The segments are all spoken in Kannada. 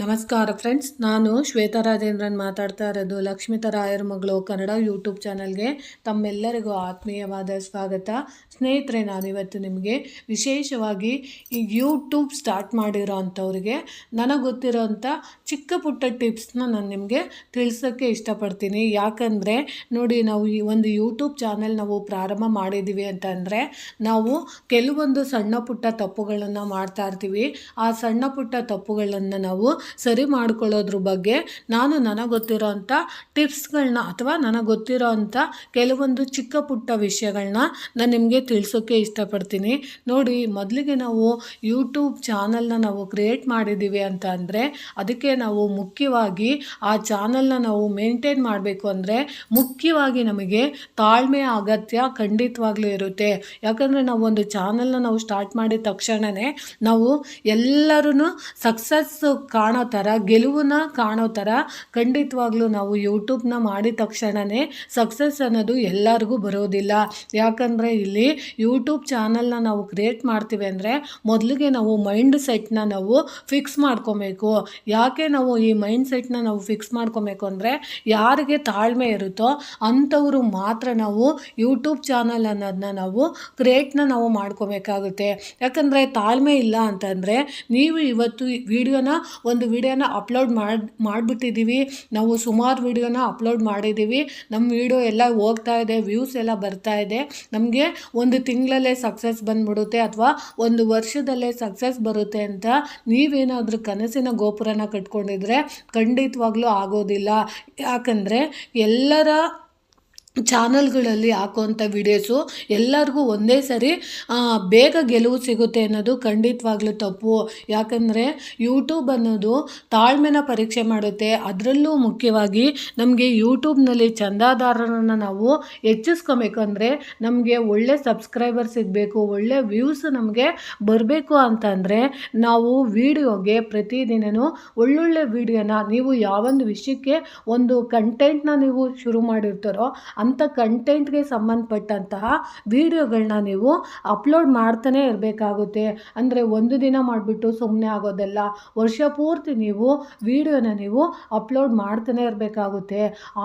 ನಮಸ್ಕಾರ ಫ್ರೆಂಡ್ಸ್, ನಾನು ಶ್ವೇತಾ ರಾಜೇಂದ್ರನ್ ಮಾತಾಡ್ತಾ ಇರೋದು ಲಕ್ಷ್ಮಿತಾ ರಾಯರ ಮಗಳು ಕನ್ನಡ ಯೂಟ್ಯೂಬ್ ಚಾನಲ್ಗೆ ತಮ್ಮೆಲ್ಲರಿಗೂ ಆತ್ಮೀಯವಾದ ಸ್ವಾಗತ. ಸ್ನೇಹಿತರೆ, ನಾನಿವತ್ತು ನಿಮಗೆ ವಿಶೇಷವಾಗಿ ಈ ಯೂಟ್ಯೂಬ್ ಸ್ಟಾರ್ಟ್ ಮಾಡಿರೋ ಅಂಥವ್ರಿಗೆ ನನಗೆ ಗೊತ್ತಿರೋಂಥ ಚಿಕ್ಕ ಪುಟ್ಟ ಟಿಪ್ಸ್ನ ನಾನು ನಿಮಗೆ ತಿಳಿಸೋಕ್ಕೆ ಇಷ್ಟಪಡ್ತೀನಿ. ಯಾಕಂದರೆ ನೋಡಿ, ನಾವು ಈ ಒಂದು ಯೂಟ್ಯೂಬ್ ಚಾನಲ್ ನಾವು ಪ್ರಾರಂಭ ಮಾಡಿದ್ದೀವಿ ಅಂತಂದರೆ ನಾವು ಕೆಲವೊಂದು ಸಣ್ಣ ಪುಟ್ಟ ತಪ್ಪುಗಳನ್ನು ಮಾಡ್ತಾ ಇರ್ತೀವಿ. ಆ ಸಣ್ಣ ಪುಟ್ಟ ತಪ್ಪುಗಳನ್ನು ನಾವು ಸರಿ ಮಾಡ್ಕೊಳ್ಳೋದ್ರ ಬಗ್ಗೆ ನನಗೆ ಗೊತ್ತಿರೋ ಅಂಥ ಟಿಪ್ಸ್ಗಳನ್ನ ಅಥವಾ ನನಗೆ ಗೊತ್ತಿರೋ ಅಂಥ ಕೆಲವೊಂದು ಚಿಕ್ಕ ಪುಟ್ಟ ವಿಷಯಗಳನ್ನ ನಾನು ನಿಮಗೆ ತಿಳಿಸೋಕ್ಕೆ ಇಷ್ಟಪಡ್ತೀನಿ. ನೋಡಿ, ಮೊದಲಿಗೆ ನಾವು ಯೂಟ್ಯೂಬ್ ಚಾನಲ್ನ ನಾವು ಕ್ರಿಯೇಟ್ ಮಾಡಿದ್ದೀವಿ ಅಂತ ಅಂದರೆ ಅದಕ್ಕೆ ನಾವು ಮುಖ್ಯವಾಗಿ ಆ ಚಾನಲ್ನ ನಾವು ಮೇಂಟೈನ್ ಮಾಡಬೇಕು ಅಂದರೆ ಮುಖ್ಯವಾಗಿ ನಮಗೆ ತಾಳ್ಮೆ ಅಗತ್ಯ ಖಂಡಿತವಾಗ್ಲೂ ಇರುತ್ತೆ. ಯಾಕಂದರೆ ನಾವು ಒಂದು ಚಾನಲ್ನ ನಾವು ಸ್ಟಾರ್ಟ್ ಮಾಡಿದ ತಕ್ಷಣವೇ ನಾವು ಎಲ್ಲರೂ ಸಕ್ಸಸ್ ಕಾಣೋ ಥರ, ಗೆಲುವನ್ನ ಕಾಣೋ ಥರ ಖಂಡಿತವಾಗ್ಲೂ ನಾವು ಯೂಟ್ಯೂಬ್ನ ಮಾಡಿದ ತಕ್ಷಣವೇ ಸಕ್ಸಸ್ ಅನ್ನೋದು ಎಲ್ಲರಿಗೂ ಬರೋದಿಲ್ಲ. ಯಾಕಂದರೆ ಇಲ್ಲಿ ಯೂಟ್ಯೂಬ್ ಚಾನಲ್ನ ನಾವು ಕ್ರಿಯೇಟ್ ಮಾಡ್ತೀವಿ ಅಂದರೆ ಮೊದಲಿಗೆ ನಾವು ಮೈಂಡ್ ಸೆಟ್ನ ನಾವು ಫಿಕ್ಸ್ ಮಾಡ್ಕೊಬೇಕು. ಯಾಕೆ ನಾವು ಈ ಮೈಂಡ್ ಸೆಟ್ನ ನಾವು ಫಿಕ್ಸ್ ಮಾಡ್ಕೊಬೇಕು ಅಂದರೆ ಯಾರಿಗೆ ತಾಳ್ಮೆ ಇರುತ್ತೋ ಅಂಥವರು ಮಾತ್ರ ನಾವು ಯೂಟ್ಯೂಬ್ ಚಾನಲ್ ಅನ್ನೋದನ್ನ ನಾವು ನಾವು ಮಾಡ್ಕೋಬೇಕಾಗುತ್ತೆ. ಯಾಕಂದರೆ ತಾಳ್ಮೆ ಇಲ್ಲ ಅಂತಂದರೆ ನೀವು ಇವತ್ತು ಒಂದು ವಿಡಿಯೋನ ಅಪ್ಲೋಡ್ ಮಾಡಿಬಿಟ್ಟಿದ್ದೀವಿ, ನಾವು ಸುಮಾರು ವಿಡಿಯೋನ ಅಪ್ಲೋಡ್ ಮಾಡಿದ್ದೀವಿ, ನಮ್ಮ ವಿಡಿಯೋ ಎಲ್ಲ ಹೋಗ್ತಾ ಇದೆ, ವ್ಯೂಸ್ ಎಲ್ಲ ಬರ್ತಾ ಇದೆ, ನಮಗೆ ಒಂದು ತಿಂಗಳಲ್ಲೇ ಸಕ್ಸಸ್ ಬಂದ್ಬಿಡುತ್ತೆ ಅಥವಾ ಒಂದು ವರ್ಷದಲ್ಲೇ ಸಕ್ಸಸ್ ಬರುತ್ತೆ ಅಂತ ನೀವೇನಾದರೂ ಕನಸಿನ ಗೋಪುರನ ಕಟ್ಕೊಂಡಿದ್ರೆ ಖಂಡಿತವಾಗ್ಲೂ ಆಗೋದಿಲ್ಲ. ಯಾಕಂದರೆ ಎಲ್ಲರ ಚಾನಲ್ಗಳಲ್ಲಿ ಹಾಕುವಂಥ ವಿಡಿಯೋಸು ಎಲ್ಲರಿಗೂ ಒಂದೇ ಸರಿ ಬೇಗ ಗೆಲುವು ಸಿಗುತ್ತೆ ಅನ್ನೋದು ಖಂಡಿತವಾಗ್ಲೂ ತಪ್ಪು. ಯಾಕಂದರೆ ಯೂಟ್ಯೂಬ್ ಅನ್ನೋದು ತಾಳ್ಮೆನ ಪರೀಕ್ಷೆ ಮಾಡುತ್ತೆ. ಅದರಲ್ಲೂ ಮುಖ್ಯವಾಗಿ ನಮಗೆ ಯೂಟ್ಯೂಬ್ನಲ್ಲಿ ಚಂದಾದಾರರನ್ನು ನಾವು ಹೆಚ್ಚಿಸ್ಕೊಬೇಕು ಅಂದರೆ ನಮಗೆ ಒಳ್ಳೆ ಸಬ್ಸ್ಕ್ರೈಬರ್ ಸಿಗಬೇಕು, ಒಳ್ಳೆ ವ್ಯೂಸ್ ನಮಗೆ ಬರಬೇಕು ಅಂತಂದರೆ ನಾವು ವಿಡಿಯೋಗೆ ಪ್ರತಿದಿನವೂ ಒಳ್ಳೊಳ್ಳೆ ವಿಡಿಯೋನ, ನೀವು ಯಾವೊಂದು ವಿಷಯಕ್ಕೆ ಒಂದು ಕಂಟೆಂಟ್ನ ನೀವು ಶುರು ಮಾಡಿರ್ತಾರೋ ಅಂಥ ಕಂಟೆಂಟ್ಗೆ ಸಂಬಂಧಪಟ್ಟಂತಹ ವಿಡಿಯೋಗಳನ್ನ ನೀವು ಅಪ್ಲೋಡ್ ಮಾಡ್ತಾನೆ ಇರಬೇಕಾಗುತ್ತೆ. ಅಂದರೆ ಒಂದು ದಿನ ಮಾಡಿಬಿಟ್ಟು ಸುಮ್ಮನೆ ಆಗೋದಲ್ಲ, ವರ್ಷ ಪೂರ್ತಿ ನೀವು ವಿಡಿಯೋನ ನೀವು ಅಪ್ಲೋಡ್ ಮಾಡ್ತಾನೆ ಇರಬೇಕಾಗುತ್ತೆ.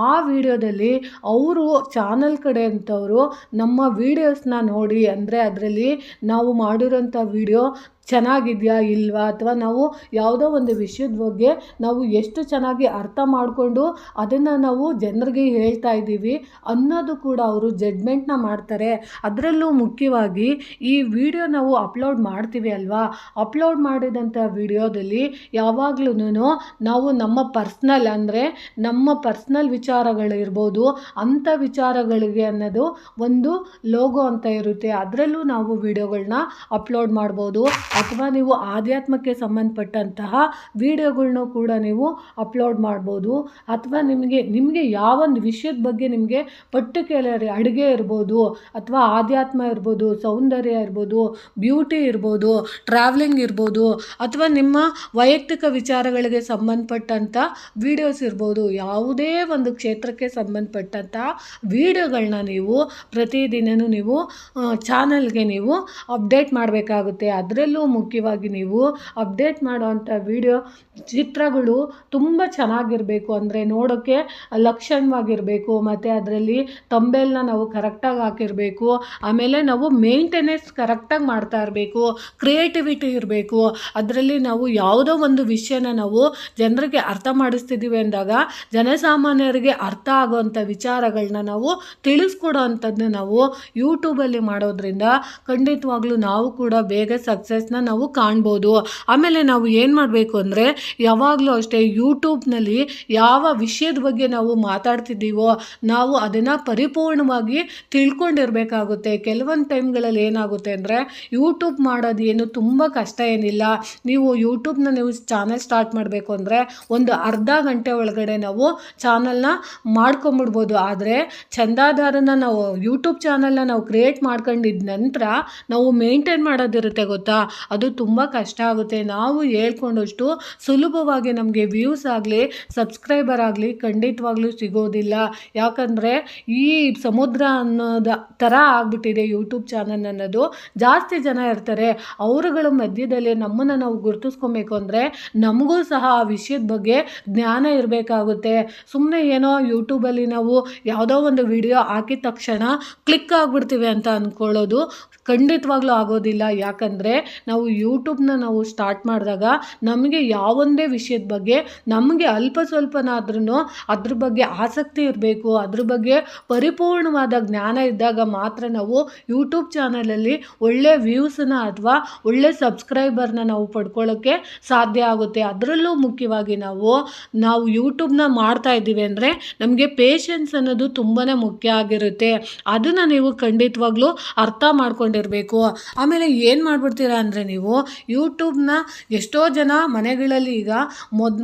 ಆ ವಿಡಿಯೋದಲ್ಲಿ ಅವರು ಚಾನಲ್ ಕಡೆ ಅಂತವರು ನಮ್ಮ ವಿಡಿಯೋಸ್ನ ನೋಡಿ, ಅಂದರೆ ಅದರಲ್ಲಿ ನಾವು ಮಾಡಿರೋಂಥ ವಿಡಿಯೋ ಚೆನ್ನಾಗಿದೆಯಾ ಇಲ್ವಾ, ಅಥವಾ ನಾವು ಯಾವುದೋ ಒಂದು ವಿಷಯದ ಬಗ್ಗೆ ನಾವು ಎಷ್ಟು ಚೆನ್ನಾಗಿ ಅರ್ಥ ಮಾಡಿಕೊಂಡು ಅದನ್ನು ನಾವು ಜನರಿಗೆ ಹೇಳ್ತಾ ಇದ್ದೀವಿ ಅನ್ನೋದು ಕೂಡ ಅವರು ಜಡ್ಮೆಂಟ್ನ ಮಾಡ್ತಾರೆ. ಅದರಲ್ಲೂ ಮುಖ್ಯವಾಗಿ ಈ ವಿಡಿಯೋ ನಾವು ಅಪ್ಲೋಡ್ ಮಾಡ್ತೀವಿ ಅಲ್ವಾ, ಅಪ್ಲೋಡ್ ಮಾಡಿದಂಥ ವಿಡಿಯೋದಲ್ಲಿ ಯಾವಾಗ್ಲೂ ನಾವು ನಮ್ಮ ಪರ್ಸ್ನಲ್, ಅಂದರೆ ನಮ್ಮ ಪರ್ಸ್ನಲ್ ವಿಚಾರಗಳಿರ್ಬೋದು, ಅಂಥ ವಿಚಾರಗಳಿಗೆ ಅನ್ನೋದು ಒಂದು ಲೋಗೋ ಅಂತ ಇರುತ್ತೆ, ಅದರಲ್ಲೂ ನಾವು ವಿಡಿಯೋಗಳನ್ನ ಅಪ್ಲೋಡ್ ಮಾಡ್ಬೋದು. ಅಥವಾ ನೀವು ಆಧ್ಯಾತ್ಮಕ್ಕೆ ಸಂಬಂಧಪಟ್ಟಂತಹ ವಿಡಿಯೋಗಳ್ನೂ ಕೂಡ ನೀವು ಅಪ್ಲೋಡ್ ಮಾಡ್ಬೋದು. ಅಥವಾ ನಿಮಗೆ ಯಾವೊಂದು ವಿಷಯದ ಬಗ್ಗೆ ನಿಮಗೆ ಪರ್ಟಿಕ್ಯುಲರ್ ಅಡುಗೆ ಇರ್ಬೋದು, ಅಥವಾ ಆಧ್ಯಾತ್ಮ ಇರ್ಬೋದು, ಸೌಂದರ್ಯ ಇರ್ಬೋದು, ಬ್ಯೂಟಿ ಇರ್ಬೋದು, ಟ್ರಾವೆಲಿಂಗ್ ಇರ್ಬೋದು, ಅಥವಾ ನಿಮ್ಮ ವೈಯಕ್ತಿಕ ವಿಚಾರಗಳಿಗೆ ಸಂಬಂಧಪಟ್ಟಂಥ ವಿಡಿಯೋಸ್ ಇರ್ಬೋದು, ಯಾವುದೇ ಒಂದು ಕ್ಷೇತ್ರಕ್ಕೆ ಸಂಬಂಧಪಟ್ಟಂಥ ವಿಡಿಯೋಗಳನ್ನ ನೀವು ಪ್ರತಿದಿನವೂ ನೀವು ಚಾನಲ್ಗೆ ನೀವು ಅಪ್ಡೇಟ್ ಮಾಡಬೇಕಾಗುತ್ತೆ. ಅದರಲ್ಲೂ ಮುಖ್ಯವಾಗಿ ನೀವು ಅಪ್ಡೇಟ್ ಮಾಡುವಂಥ ವಿಡಿಯೋ ಚಿತ್ರಗಳು ತುಂಬ ಚೆನ್ನಾಗಿರಬೇಕು, ಅಂದರೆ ನೋಡೋಕ್ಕೆ ಲಕ್ಷಣವಾಗಿರಬೇಕು, ಮತ್ತು ಅದರಲ್ಲಿ ತಂಬೇಲ್ನ ನಾವು ಕರೆಕ್ಟಾಗಿ ಹಾಕಿರಬೇಕು, ಆಮೇಲೆ ನಾವು ಮೇಂಟೆನೆನ್ಸ್ ಕರೆಕ್ಟಾಗಿ ಮಾಡ್ತಾ ಇರಬೇಕು, ಕ್ರಿಯೇಟಿವಿಟಿ ಇರಬೇಕು. ಅದರಲ್ಲಿ ನಾವು ಯಾವುದೋ ಒಂದು ವಿಷಯನ ನಾವು ಜನರಿಗೆ ಅರ್ಥ ಮಾಡಿಸ್ತಿದ್ದೀವಿ ಅಂದಾಗ ಜನಸಾಮಾನ್ಯರಿಗೆ ಅರ್ಥ ಆಗೋವಂಥ ವಿಚಾರಗಳನ್ನ ನಾವು ತಿಳಿಸ್ಕೊಡೋ ಅಂಥದ್ದನ್ನ ನಾವು ಯೂಟ್ಯೂಬಲ್ಲಿ ಮಾಡೋದ್ರಿಂದ ಖಂಡಿತವಾಗ್ಲೂ ನಾವು ಕೂಡ ಬೇಗ ಸಕ್ಸಸ್ನ ಗ್ರೋತ್ನ ನಾವು ಕಾಣ್ಬೋದು. ಆಮೇಲೆ ನಾವು ಏನು ಮಾಡಬೇಕು ಅಂದರೆ ಯಾವಾಗಲೂ ಅಷ್ಟೇ ಯೂಟ್ಯೂಬ್ನಲ್ಲಿ ಯಾವ ವಿಷಯದ ಬಗ್ಗೆ ನಾವು ಮಾತಾಡ್ತಿದ್ದೀವೋ ನಾವು ಅದನ್ನು ಪರಿಪೂರ್ಣವಾಗಿ ತಿಳ್ಕೊಂಡಿರಬೇಕಾಗುತ್ತೆ. ಕೆಲವೊಂದು ಟೈಮ್ಗಳಲ್ಲಿ ಏನಾಗುತ್ತೆ ಅಂದರೆ ಯೂಟ್ಯೂಬ್ ಮಾಡೋದು ಏನು ತುಂಬ ಕಷ್ಟ ಏನಿಲ್ಲ. ನೀವು ಯೂಟ್ಯೂಬ್ನ ನೀವು ಚಾನಲ್ ಸ್ಟಾರ್ಟ್ ಮಾಡಬೇಕು ಅಂದರೆ ಒಂದು ಅರ್ಧ ಗಂಟೆ ಒಳಗಡೆ ನಾವು ಚಾನಲ್ನ ಮಾಡ್ಕೊಂಬಿಡ್ಬೋದು. ಆದರೆ ಚಂದಾದಾರನ ನಾವು ಯೂಟ್ಯೂಬ್ ಚಾನಲ್ನ ನಾವು ಕ್ರಿಯೇಟ್ ಮಾಡ್ಕೊಂಡಿದ್ದ ನಂತರ ನಾವು ಮೇಂಟೈನ್ ಮಾಡೋದಿರುತ್ತೆ ಗೊತ್ತಾ, ಅದು ತುಂಬ ಕಷ್ಟ ಆಗುತ್ತೆ. ನಾವು ಹೇಳ್ಕೊಂಡಷ್ಟು ಸುಲಭವಾಗಿ ನಮಗೆ ವ್ಯೂಸ್ ಆಗಲಿ ಸಬ್ಸ್ಕ್ರೈಬರ್ ಆಗಲಿ ಖಂಡಿತವಾಗ್ಲೂ ಸಿಗೋದಿಲ್ಲ. ಯಾಕಂದರೆ ಈ ಸಮುದ್ರ ಅನ್ನೋದ ಥರ ಆಗ್ಬಿಟ್ಟಿದೆ ಯೂಟ್ಯೂಬ್ ಚಾನಲ್ ಅನ್ನೋದು. ಜಾಸ್ತಿ ಜನ ಇರ್ತಾರೆ, ಅವರುಗಳ ಮಧ್ಯದಲ್ಲಿ ನಮ್ಮನ್ನು ನಾವು ಗುರುತಿಸ್ಕೊಬೇಕು ಅಂದರೆ ನಮಗೂ ಸಹ ಆ ವಿಷಯದ ಬಗ್ಗೆ ಜ್ಞಾನ ಇರಬೇಕಾಗುತ್ತೆ. ಸುಮ್ಮನೆ ಏನೋ ಯೂಟ್ಯೂಬಲ್ಲಿ ನಾವು ಯಾವುದೋ ಒಂದು ವಿಡಿಯೋ ಹಾಕಿದ ತಕ್ಷಣ ಕ್ಲಿಕ್ ಆಗಿಬಿಡ್ತೀವಿ ಅಂತ ಅಂದ್ಕೊಳ್ಳೋದು ಖಂಡಿತವಾಗ್ಲೂ ಆಗೋದಿಲ್ಲ. ಯಾಕಂದರೆ ನಾವು ಯೂಟ್ಯೂಬ್ನ ನಾವು ಸ್ಟಾರ್ಟ್ ಮಾಡಿದಾಗ ನಮಗೆ ಯಾವೊಂದೇ ವಿಷಯದ ಬಗ್ಗೆ ನಮಗೆ ಅಲ್ಪ ಸ್ವಲ್ಪನಾದ್ರೂ ಅದ್ರ ಬಗ್ಗೆ ಆಸಕ್ತಿ ಇರಬೇಕು. ಅದ್ರ ಬಗ್ಗೆ ಪರಿಪೂರ್ಣವಾದ ಜ್ಞಾನ ಇದ್ದಾಗ ಮಾತ್ರ ನಾವು ಯೂಟ್ಯೂಬ್ ಚಾನಲಲ್ಲಿ ಒಳ್ಳೆ ವ್ಯೂಸನ್ನ ಅಥವಾ ಒಳ್ಳೆ ಸಬ್ಸ್ಕ್ರೈಬರ್ನ ನಾವು ಪಡ್ಕೊಳ್ಳೋಕ್ಕೆ ಸಾಧ್ಯ ಆಗುತ್ತೆ. ಅದರಲ್ಲೂ ಮುಖ್ಯವಾಗಿ ನಾವು ಯೂಟ್ಯೂಬ್ನ ಮಾಡ್ತಾ ಇದ್ದೀವಿ ಅಂದರೆ ನಮಗೆ ಪೇಷನ್ಸ್ ಅನ್ನೋದು ತುಂಬಾ ಮುಖ್ಯ ಆಗಿರುತ್ತೆ. ಅದನ್ನು ನೀವು ಖಂಡಿತವಾಗ್ಲೂ ಅರ್ಥ ಮಾಡ್ಕೊಂಡಿರಬೇಕು. ಆಮೇಲೆ ಏನು ಮಾಡ್ಬಿಡ್ತೀರಾ ಅಂದರೆ ನೀವು ಯೂಟ್ಯೂಬ್ನ ಎಷ್ಟೋ ಜನ ಮನೆಗಳಲ್ಲಿ ಈಗ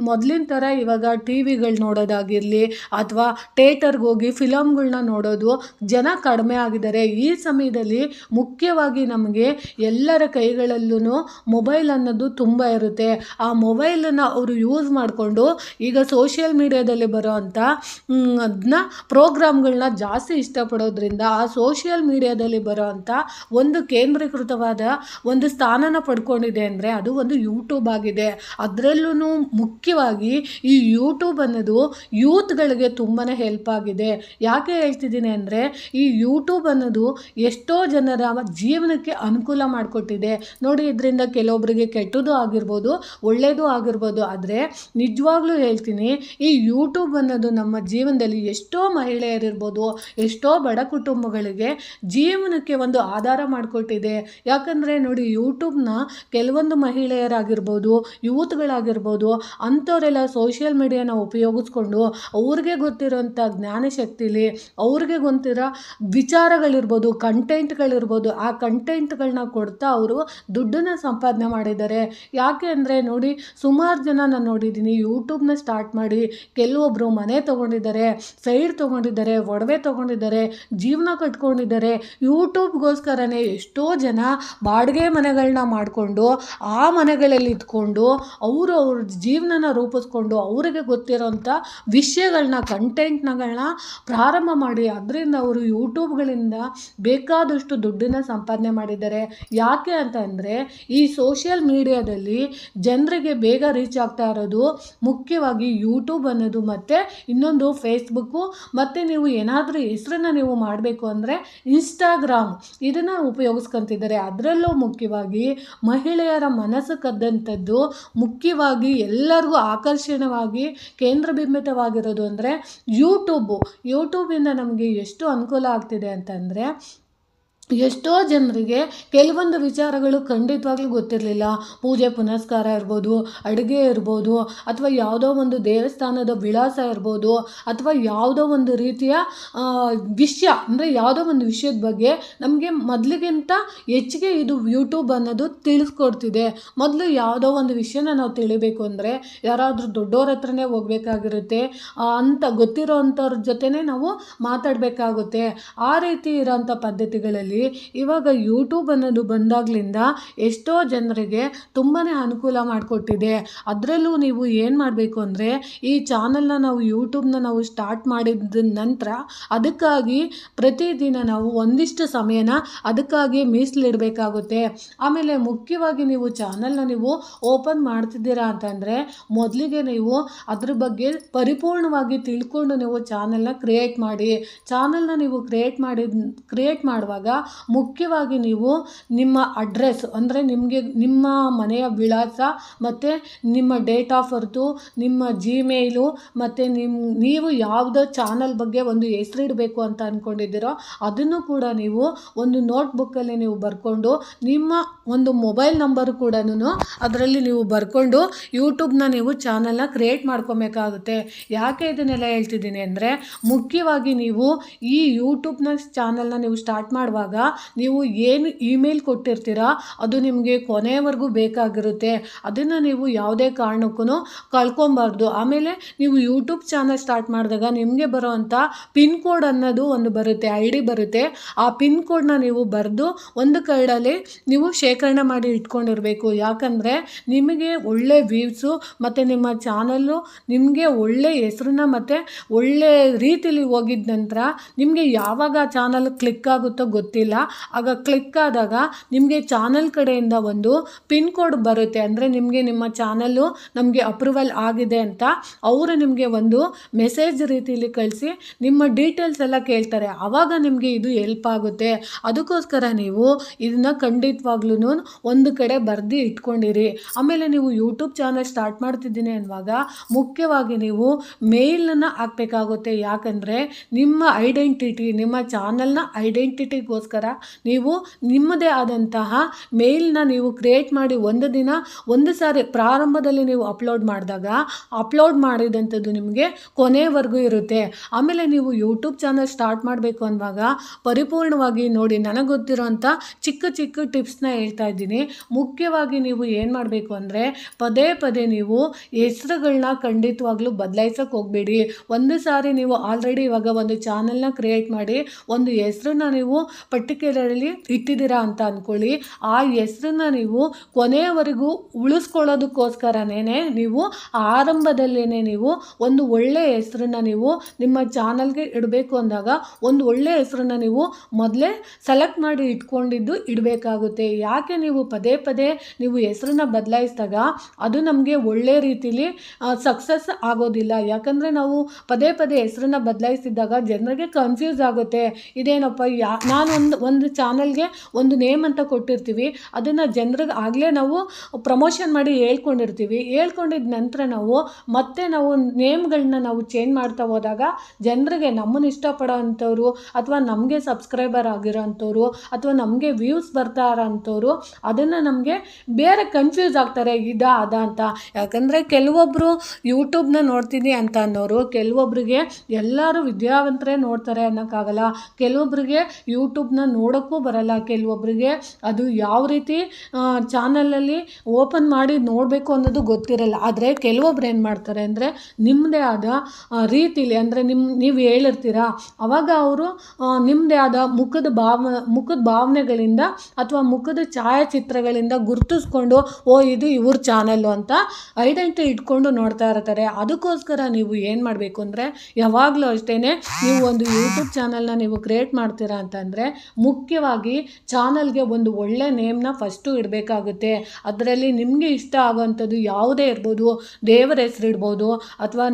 ಮೊದಲಿನ ಥರ ಇವಾಗ ಟಿ ವಿಗಳು ನೋಡೋದಾಗಿರಲಿ ಅಥವಾ ಥಿಯೇಟರ್ಗೆ ಹೋಗಿ ಫಿಲಮ್ಗಳನ್ನ ನೋಡೋದು ಜನ ಕಡಿಮೆ ಆಗಿದ್ದಾರೆ. ಈ ಸಮಯದಲ್ಲಿ ಮುಖ್ಯವಾಗಿ ನಮಗೆ ಎಲ್ಲರ ಕೈಗಳಲ್ಲೂ ಮೊಬೈಲ್ ಅನ್ನೋದು ತುಂಬ ಇರುತ್ತೆ. ಆ ಮೊಬೈಲನ್ನು ಅವರು ಯೂಸ್ ಮಾಡಿಕೊಂಡು ಈಗ ಸೋಷಿಯಲ್ ಮೀಡಿಯಾದಲ್ಲಿ ಬರೋ ಅಂಥ ಅದನ್ನ ಪ್ರೋಗ್ರಾಮ್ಗಳನ್ನ ಜಾಸ್ತಿ ಇಷ್ಟಪಡೋದ್ರಿಂದ ಆ ಸೋಷಿಯಲ್ ಮೀಡಿಯಾದಲ್ಲಿ ಬರೋ ಅಂಥ ಒಂದು ಕೇಂದ್ರೀಕೃತವಾದ ಒಂದು ಸ್ಥಾನನ ಪಡ್ಕೊಂಡಿದೆ ಅಂದರೆ ಅದು ಒಂದು ಯೂಟ್ಯೂಬ್ ಆಗಿದೆ. ಅದರಲ್ಲೂ ಮುಖ್ಯವಾಗಿ ಈ ಯೂಟ್ಯೂಬ್ ಅನ್ನೋದು ಯೂತ್ಗಳಿಗೆ ತುಂಬಾ ಹೆಲ್ಪ್ ಆಗಿದೆ. ಯಾಕೆ ಹೇಳ್ತಿದ್ದೀನಿ ಅಂದರೆ ಈ ಯೂಟ್ಯೂಬ್ ಅನ್ನೋದು ಎಷ್ಟೋ ಜನರ ಜೀವನಕ್ಕೆ ಅನುಕೂಲ ಮಾಡಿಕೊಟ್ಟಿದೆ ನೋಡಿ. ಇದರಿಂದ ಕೆಲವೊಬ್ಬರಿಗೆ ಕೆಟ್ಟದ್ದು ಆಗಿರ್ಬೋದು, ಒಳ್ಳೆಯದು ಆಗಿರ್ಬೋದು. ಆದರೆ ನಿಜವಾಗ್ಲೂ ಹೇಳ್ತೀನಿ, ಈ ಯೂಟ್ಯೂಬ್ ಅನ್ನೋದು ನಮ್ಮ ಜೀವನದಲ್ಲಿ ಎಷ್ಟೋ ಮಹಿಳೆಯರಿರ್ಬೋದು, ಎಷ್ಟೋ ಬಡ ಕುಟುಂಬಗಳಿಗೆ ಜೀವನಕ್ಕೆ ಒಂದು ಆಧಾರ ಮಾಡಿಕೊಟ್ಟಿದೆ. ಯಾಕಂದರೆ ನೋಡಿ, ಯೂಟ್ಯೂಬ್ನ ಕೆಲವೊಂದು ಮಹಿಳೆಯರಾಗಿರ್ಬೋದು, ಯೂತ್ಗಳಾಗಿರ್ಬೋದು, ಅಂಥವರೆಲ್ಲ ಸೋಷಿಯಲ್ ಮೀಡಿಯಾನ ಉಪಯೋಗಿಸ್ಕೊಂಡು ಅವ್ರಿಗೆ ಗೊತ್ತಿರೋಂಥ ಜ್ಞಾನಶಕ್ತಿಲಿ ಅವ್ರಿಗೆ ಗೊತ್ತಿರೋ ವಿಚಾರಗಳಿರ್ಬೋದು, ಕಂಟೆಂಟ್ಗಳಿರ್ಬೋದು, ಆ ಕಂಟೆಂಟ್ಗಳನ್ನ ಕೊಡ್ತಾ ಅವರು ದುಡ್ಡನ್ನು ಸಂಪಾದನೆ ಮಾಡಿದ್ದಾರೆ. ಯಾಕೆ ಅಂದರೆ ನೋಡಿ, ಸುಮಾರು ಜನ ನಾನು ನೋಡಿದ್ದೀನಿ ಯೂಟ್ಯೂಬ್ನ ಸ್ಟಾರ್ಟ್ ಮಾಡಿ ಕೆಲವೊಬ್ಬರು ಮನೆ ತೊಗೊಂಡಿದ್ದಾರೆ, ಸೈಡ್ ತೊಗೊಂಡಿದ್ದಾರೆ, ಒಡವೆ ತೊಗೊಂಡಿದ್ದಾರೆ, ಜೀವನ ಕಟ್ಕೊಂಡಿದ್ದಾರೆ. ಯೂಟ್ಯೂಬ್ಗೋಸ್ಕರನೇ ಎಷ್ಟೋ ಜನ ಬಾಡಿಗೆ ಮನೆಗಳನ್ನ ಮಾಡಿಕೊಂಡು ಆ ಮನೆಗಳಲ್ಲಿ ಇದ್ಕೊಂಡು ಅವ್ರ ಜೀವನನ ರೂಪಿಸ್ಕೊಂಡು ಅವರಿಗೆ ಗೊತ್ತಿರೋಂಥ ವಿಷಯಗಳನ್ನ ಕಂಟೆಂಟ್ಗಳನ್ನ ಪ್ರಾರಂಭ ಮಾಡಿ ಅದರಿಂದ ಅವರು ಯೂಟ್ಯೂಬ್ಗಳಿಂದ ಬೇಕಾದಷ್ಟು ದುಡ್ಡನ್ನು ಸಂಪಾದನೆ ಮಾಡಿದ್ದಾರೆ. ಯಾಕೆ ಅಂತ ಅಂದರೆ ಈ ಸೋಷಿಯಲ್ ಮೀಡಿಯಾದಲ್ಲಿ ಜನರಿಗೆ ಬೇಗ ರೀಚ್ ಆಗ್ತಾ ಇರೋದು ಮುಖ್ಯವಾಗಿ ಯೂಟ್ಯೂಬ್ ಅನ್ನೋದು ಮತ್ತು ಇನ್ನೊಂದು ಫೇಸ್ಬುಕ್ಕು ಮತ್ತು ನೀವು ಏನಾದರೂ ಹೆಸರನ್ನು ನೀವು ಮಾಡಬೇಕು ಅಂದರೆ ಇನ್ಸ್ಟಾಗ್ರಾಮ್ ಇದನ್ನು ಉಪಯೋಗಿಸ್ಕೊತಿದ್ದಾರೆ. ಅದರಲ್ಲೂ ಮುಖ್ಯವಾಗಿ ಮಹಿಳೆಯರ ಮನಸ್ಸು ಕದ್ದಂಥದ್ದು ಮುಖ್ಯವಾಗಿ ಎಲ್ಲರಿಗೂ ಆಕರ್ಷಣವಾಗಿ ಕೇಂದ್ರಬಿಂಬಿತವಾಗಿರೋದು ಅಂದರೆ ಯೂಟ್ಯೂಬಿಂದ ನಮಗೆ ಎಷ್ಟು ಅನುಕೂಲ ಆಗ್ತಿದೆ ಅಂತಂದರೆ ಎಷ್ಟೋ ಜನರಿಗೆ ಕೆಲವೊಂದು ವಿಚಾರಗಳು ಖಂಡಿತವಾಗ್ಲೂ ಗೊತ್ತಿರಲಿಲ್ಲ. ಪೂಜೆ ಪುನಸ್ಕಾರ ಇರ್ಬೋದು, ಅಡುಗೆ ಇರ್ಬೋದು, ಅಥವಾ ಯಾವುದೋ ಒಂದು ದೇವಸ್ಥಾನದ ವಿಳಾಸ ಇರ್ಬೋದು, ಅಥವಾ ಯಾವುದೋ ಒಂದು ರೀತಿಯ ವಿಷಯ ಅಂದರೆ ಯಾವುದೋ ಒಂದು ವಿಷಯದ ಬಗ್ಗೆ ನಮಗೆ ಮೊದಲಿಗಿಂತ ಹೆಚ್ಚಿಗೆ ಇದು ಯೂಟ್ಯೂಬ್ ಅನ್ನೋದು ತಿಳಿಸ್ಕೊಡ್ತಿದೆ. ಮೊದಲು ಯಾವುದೋ ಒಂದು ವಿಷಯನ ನಾವು ತಿಳಿಬೇಕು ಅಂದರೆ ಯಾರಾದರೂ ದೊಡ್ಡವ್ರ ಹತ್ರನೇ ಹೋಗ್ಬೇಕಾಗಿರುತ್ತೆ, ಅಂತ ಗೊತ್ತಿರೋ ಅಂಥವ್ರ ಜೊತೆನೇ ನಾವು ಮಾತಾಡಬೇಕಾಗುತ್ತೆ. ಆ ರೀತಿ ಇರೋಂಥ ಪದ್ಧತಿಗಳಲ್ಲಿ ಇವಾಗ ಯೂಟ್ಯೂಬ್ ಅನ್ನೋದು ಬಂದಾಗಲಿಂದ ಎಷ್ಟೋ ಜನರಿಗೆ ತುಂಬಾ ಅನುಕೂಲ ಮಾಡಿಕೊಟ್ಟಿದೆ. ಅದರಲ್ಲೂ ನೀವು ಏನು ಮಾಡಬೇಕು ಅಂದರೆ ಈ ಚಾನಲ್ನ ನಾವು ಯೂಟ್ಯೂಬ್ನ ನಾವು ಸ್ಟಾರ್ಟ್ ಮಾಡಿದ ನಂತರ ಅದಕ್ಕಾಗಿ ಪ್ರತಿದಿನ ನಾವು ಒಂದಿಷ್ಟು ಸಮಯನ ಅದಕ್ಕಾಗಿ ಮೀಸಲಿಡಬೇಕಾಗುತ್ತೆ. ಆಮೇಲೆ ಮುಖ್ಯವಾಗಿ ನೀವು ಚಾನಲ್ನ ನೀವು ಓಪನ್ ಮಾಡ್ತಿದ್ದೀರಾ ಅಂತಂದರೆ ಮೊದಲಿಗೆ ನೀವು ಅದ್ರ ಬಗ್ಗೆ ಪರಿಪೂರ್ಣವಾಗಿ ತಿಳ್ಕೊಂಡು ನೀವು ಚಾನಲ್ನ ಕ್ರಿಯೇಟ್ ಮಾಡಿ. ಚಾನಲ್ನ ನೀವು ಕ್ರಿಯೇಟ್ ಮಾಡುವಾಗ ಮುಖ್ಯವಾಗಿ ನೀವು ನಿಮ್ಮ ಅಡ್ರೆಸ್ ಅಂದರೆ ನಿಮಗೆ ನಿಮ್ಮ ಮನೆಯ ವಿಳಾಸ ಮತ್ತು ನಿಮ್ಮ ಡೇಟ್ ಆಫ್ ಬರ್ತು, ನಿಮ್ಮ ಜಿಮೇಲು ಮತ್ತು ನೀವು ಯಾವುದೋ ಚಾನಲ್ ಬಗ್ಗೆ ಒಂದು ಹೆಸರಿಡಬೇಕು ಅಂತ ಅಂದ್ಕೊಂಡಿದ್ದೀರೋ ಅದನ್ನು ಕೂಡ ನೀವು ಒಂದು ನೋಟ್ಬುಕ್ಕಲ್ಲಿ ನೀವು ಬರ್ಕೊಂಡು ನಿಮ್ಮ ಒಂದು ಮೊಬೈಲ್ ನಂಬರ್ ಕೂಡ ಅದರಲ್ಲಿ ನೀವು ಬರ್ಕೊಂಡು ಯೂಟ್ಯೂಬ್ನ ನೀವು ಚಾನಲ್ನ ಕ್ರಿಯೇಟ್ ಮಾಡ್ಕೊಬೇಕಾಗುತ್ತೆ. ಯಾಕೆ ಇದನ್ನೆಲ್ಲ ಹೇಳ್ತಿದ್ದೀನಿ ಅಂದರೆ, ಮುಖ್ಯವಾಗಿ ನೀವು ಈ ಯೂಟ್ಯೂಬ್ನ ಚಾನಲ್ನ ನೀವು ಸ್ಟಾರ್ಟ್ ಮಾಡುವಾಗ ನೀವು ಏನು ಇಮೇಲ್ ಕೊಟ್ಟಿರ್ತೀರ ಅದು ನಿಮಗೆ ಕೊನೆಯವರೆಗೂ ಬೇಕಾಗಿರುತ್ತೆ. ಅದನ್ನು ನೀವು ಯಾವುದೇ ಕಾರಣಕ್ಕೂ ಕಳ್ಕೊಬಾರ್ದು. ಆಮೇಲೆ ನೀವು ಯೂಟ್ಯೂಬ್ ಚಾನಲ್ ಸ್ಟಾರ್ಟ್ ಮಾಡಿದಾಗ ನಿಮಗೆ ಬರೋವಂಥ ಪಿನ್ ಕೋಡ್ ಅನ್ನೋದು ಒಂದು ಬರುತ್ತೆ, ID ಬರುತ್ತೆ. ಆ ಪಿನ್ ಕೋಡ್ನ ನೀವು ಬರೆದು ಒಂದು ಕೈಯಲ್ಲಿ ನೀವು ಶೇಖರಣೆ ಮಾಡಿ ಇಟ್ಕೊಂಡಿರಬೇಕು. ಯಾಕಂದರೆ ನಿಮಗೆ ಒಳ್ಳೆ ವ್ಯೂಸು ಮತ್ತು ನಿಮ್ಮ ಚಾನಲ್ಲು ನಿಮಗೆ ಒಳ್ಳೆ ಹೆಸರನ್ನ ಮತ್ತು ಒಳ್ಳೆ ರೀತಿಲಿ ಹೋಗಿದ ನಂತರ ನಿಮಗೆ ಯಾವಾಗ ಚಾನಲ್ ಕ್ಲಿಕ್ ಆಗುತ್ತೋ ಗೊತ್ತಿಲ್ಲ. ಆಗ ಕ್ಲಿಕ್ ಆದಾಗ ನಿಮಗೆ ಚಾನಲ್ ಕಡೆಯಿಂದ ಒಂದು ಪಿನ್ ಕೋಡ್ ಬರುತ್ತೆ. ಅಂದರೆ ನಿಮಗೆ ನಿಮ್ಮ ಚಾನಲ್ಲು ನಮಗೆ ಅಪ್ರೂವಲ್ ಆಗಿದೆ ಅಂತ ಅವರು ನಿಮಗೆ ಒಂದು ಮೆಸೇಜ್ ರೀತಿಯಲ್ಲಿ ಕಳಿಸಿ ನಿಮ್ಮ ಡೀಟೇಲ್ಸ್ ಎಲ್ಲ ಕೇಳ್ತಾರೆ. ಆವಾಗ ನಿಮಗೆ ಇದು ಹೆಲ್ಪ್ ಆಗುತ್ತೆ. ಅದಕ್ಕೋಸ್ಕರ ನೀವು ಇದನ್ನು ಖಂಡಿತವಾಗ್ಲೂ ಒಂದು ಕಡೆ ಬರೆದು ಇಟ್ಕೊಂಡಿರಿ. ಆಮೇಲೆ ನೀವು ಯೂಟ್ಯೂಬ್ ಚಾನಲ್ ಸ್ಟಾರ್ಟ್ ಮಾಡ್ತಿದ್ದೀನಿ ಅನ್ನುವಾಗ ಮುಖ್ಯವಾಗಿ ನೀವು ಮೇಲನ್ನು ಹಾಕಬೇಕಾಗುತ್ತೆ. ಯಾಕಂದರೆ ನಿಮ್ಮ ಐಡೆಂಟಿಟಿ, ನಿಮ್ಮ ಚಾನಲ್ನ ಐಡೆಂಟಿಟಿಗೋಸ್ಕರ ನೀವು ನಿಮ್ಮದೇ ಆದಂತಹ ಮೇಲ್ನ ನೀವು ಕ್ರಿಯೇಟ್ ಮಾಡಿ ಒಂದು ಸಾರಿ ಪ್ರಾರಂಭದಲ್ಲಿ ನೀವು ಅಪ್ಲೋಡ್ ಮಾಡಿದಾಗ ಅಪ್ಲೋಡ್ ಮಾಡಿದಂಥದ್ದು ನಿಮಗೆ ಕೊನೆವರೆಗೂ ಇರುತ್ತೆ. ಆಮೇಲೆ ನೀವು ಯೂಟ್ಯೂಬ್ ಚಾನಲ್ ಸ್ಟಾರ್ಟ್ ಮಾಡಬೇಕು ಅನ್ನುವಾಗ ಪರಿಪೂರ್ಣವಾಗಿ ನೋಡಿ, ನನಗೆ ಗೊತ್ತಿರೋಂಥ ಚಿಕ್ಕ ಚಿಕ್ಕ ಟಿಪ್ಸ್ನ ಹೇಳ್ತಾ ಇದ್ದೀನಿ. ಮುಖ್ಯವಾಗಿ ನೀವು ಏನು ಮಾಡಬೇಕು ಅಂದರೆ ಪದೇ ಪದೇ ನೀವು ಹೆಸರುಗಳನ್ನ ಖಂಡಿತವಾಗ್ಲೂ ಬದಲಾಯಿಸೋಕೆ ಹೋಗಬೇಡಿ. ಒಂದು ಸಾರಿ ನೀವು ಆಲ್ರೆಡಿ ಇವಾಗ ಒಂದು ಚಾನಲ್ನ ಕ್ರಿಯೇಟ್ ಮಾಡಿ ಒಂದು ಹೆಸರನ್ನ ನೀವು ಪರ್ಟಿಕ್ಯುಲರ್ಲಿ ಇಟ್ಟಿದ್ದೀರಾ ಅಂತ ಅಂದ್ಕೊಳ್ಳಿ. ಆ ಹೆಸರನ್ನ ನೀವು ಕೊನೆಯವರೆಗೂ ಉಳಿಸ್ಕೊಳ್ಳೋದಕ್ಕೋಸ್ಕರನೇ ನೀವು ಆರಂಭದಲ್ಲೇ ನೀವು ಒಂದು ಒಳ್ಳೆಯ ಹೆಸರನ್ನ ನೀವು ನಿಮ್ಮ ಚಾನಲ್ಗೆ ಇಡಬೇಕು ಅಂದಾಗ ಒಂದು ಒಳ್ಳೆಯ ಹೆಸರನ್ನ ನೀವು ಮೊದಲೇ ಸೆಲೆಕ್ಟ್ ಮಾಡಿ ಇಡಬೇಕಾಗುತ್ತೆ. ಯಾಕೆ ನೀವು ಪದೇ ಪದೇ ನೀವು ಹೆಸರನ್ನ ಬದಲಾಯಿಸಿದಾಗ ಅದು ನಮಗೆ ಒಳ್ಳೆ ರೀತಿಲಿ ಸಕ್ಸಸ್ ಆಗೋದಿಲ್ಲ. ಯಾಕಂದರೆ ನಾವು ಪದೇ ಪದೇ ಹೆಸರನ್ನ ಬದಲಾಯಿಸಿದಾಗ ಜನರಿಗೆ ಕನ್ಫ್ಯೂಸ್ ಆಗುತ್ತೆ. ಇದೇನಪ್ಪ ನಾನು ಒಂದು ಚಾನಲ್ಗೆ ಒಂದು ನೇಮ್ ಅಂತ ಕೊಟ್ಟಿರ್ತೀವಿ, ಅದನ್ನು ಜನರಿಗೆ ಆಗಲೇ ನಾವು ಪ್ರಮೋಷನ್ ಮಾಡಿ ಹೇಳ್ಕೊಂಡಿದ್ದ ನಂತರ ಮತ್ತೆ ನಾವು ನೇಮ್ಗಳನ್ನ ನಾವು ಚೇಂಜ್ ಮಾಡ್ತಾ ಹೋದಾಗ ಜನರಿಗೆ ನಮ್ಮನ್ನು ಇಷ್ಟಪಡೋ ಅಂಥವ್ರು ಅಥವಾ ನಮಗೆ ಸಬ್ಸ್ಕ್ರೈಬರ್ ಆಗಿರೋ ಅಂಥವ್ರು ಅಥವಾ ನಮಗೆ ವ್ಯೂಸ್ ಬರ್ತಾ ಇರೋ ಅಂಥವ್ರು ಅದನ್ನು ನಮಗೆ ಬೇರೆ ಕನ್ಫ್ಯೂಸ್ ಆಗ್ತಾರೆ, ಅದ ಅಂತ. ಯಾಕಂದರೆ ಕೆಲವೊಬ್ಬರು ಯೂಟ್ಯೂಬ್ನ ನೋಡ್ತೀನಿ ಅಂತ ಅನ್ನೋರು, ಕೆಲವೊಬ್ಬರಿಗೆ ಎಲ್ಲರೂ ವಿದ್ಯಾವಂತರೇ ನೋಡ್ತಾರೆ ಅನ್ನೋಕ್ಕಾಗಲ್ಲ. ಕೆಲವೊಬ್ಬರಿಗೆ ಯೂಟ್ಯೂಬ್ನ ನೋಡೋಕ್ಕೂ ಬರಲ್ಲ. ಕೆಲವೊಬ್ಬರಿಗೆ ಅದು ಯಾವ ರೀತಿ ಚಾನಲಲ್ಲಿ ಓಪನ್ ಮಾಡಿ ನೋಡಬೇಕು ಅನ್ನೋದು ಗೊತ್ತಿರಲ್ಲ. ಆದರೆ ಕೆಲವೊಬ್ರು ಏನು ಮಾಡ್ತಾರೆ ಅಂದರೆ ನಿಮ್ಮದೇ ಆದ ರೀತಿಲಿ, ಅಂದರೆ ನೀವು ಹೇಳಿರ್ತೀರ ಅವಾಗ ಅವರು ನಿಮ್ಮದೇ ಆದ ಮುಖದ ಭಾವನೆಗಳಿಂದ ಅಥವಾ ಮುಖದ ಛಾಯಾಚಿತ್ರಗಳಿಂದ ಗುರುತಿಸ್ಕೊಂಡು ಇದು ಇವ್ರ ಚಾನಲ್ಲು ಅಂತ ಐಡೆಂಟಿಟಿ ಇಟ್ಕೊಂಡು ನೋಡ್ತಾ ಇರ್ತಾರೆ. ಅದಕ್ಕೋಸ್ಕರ ನೀವು ಏನು ಮಾಡಬೇಕು ಅಂದರೆ ಯಾವಾಗಲೂ ಅಷ್ಟೇ, ನೀವು ಒಂದು ಯೂಟ್ಯೂಬ್ ಚಾನಲ್ನ ನೀವು ಕ್ರಿಯೇಟ್ ಮಾಡ್ತೀರಾ ಅಂತಂದರೆ ಮುಖ್ಯವಾಗಿ ಚಾನಲ್ಗೆ ಒಂದು ಒಳ್ಳೆ ನೇಮ್ನ ಫಸ್ಟು ಇಡಬೇಕಾಗುತ್ತೆ. ಅದರಲ್ಲಿ ನಿಮಗೆ ಇಷ್ಟ ಆಗೋವಂಥದ್ದು ಯಾವುದೇ ಇರ್ಬೋದು, ದೇವರ ಹೆಸರು ಇಡ್ಬೋದು ಅಥವಾ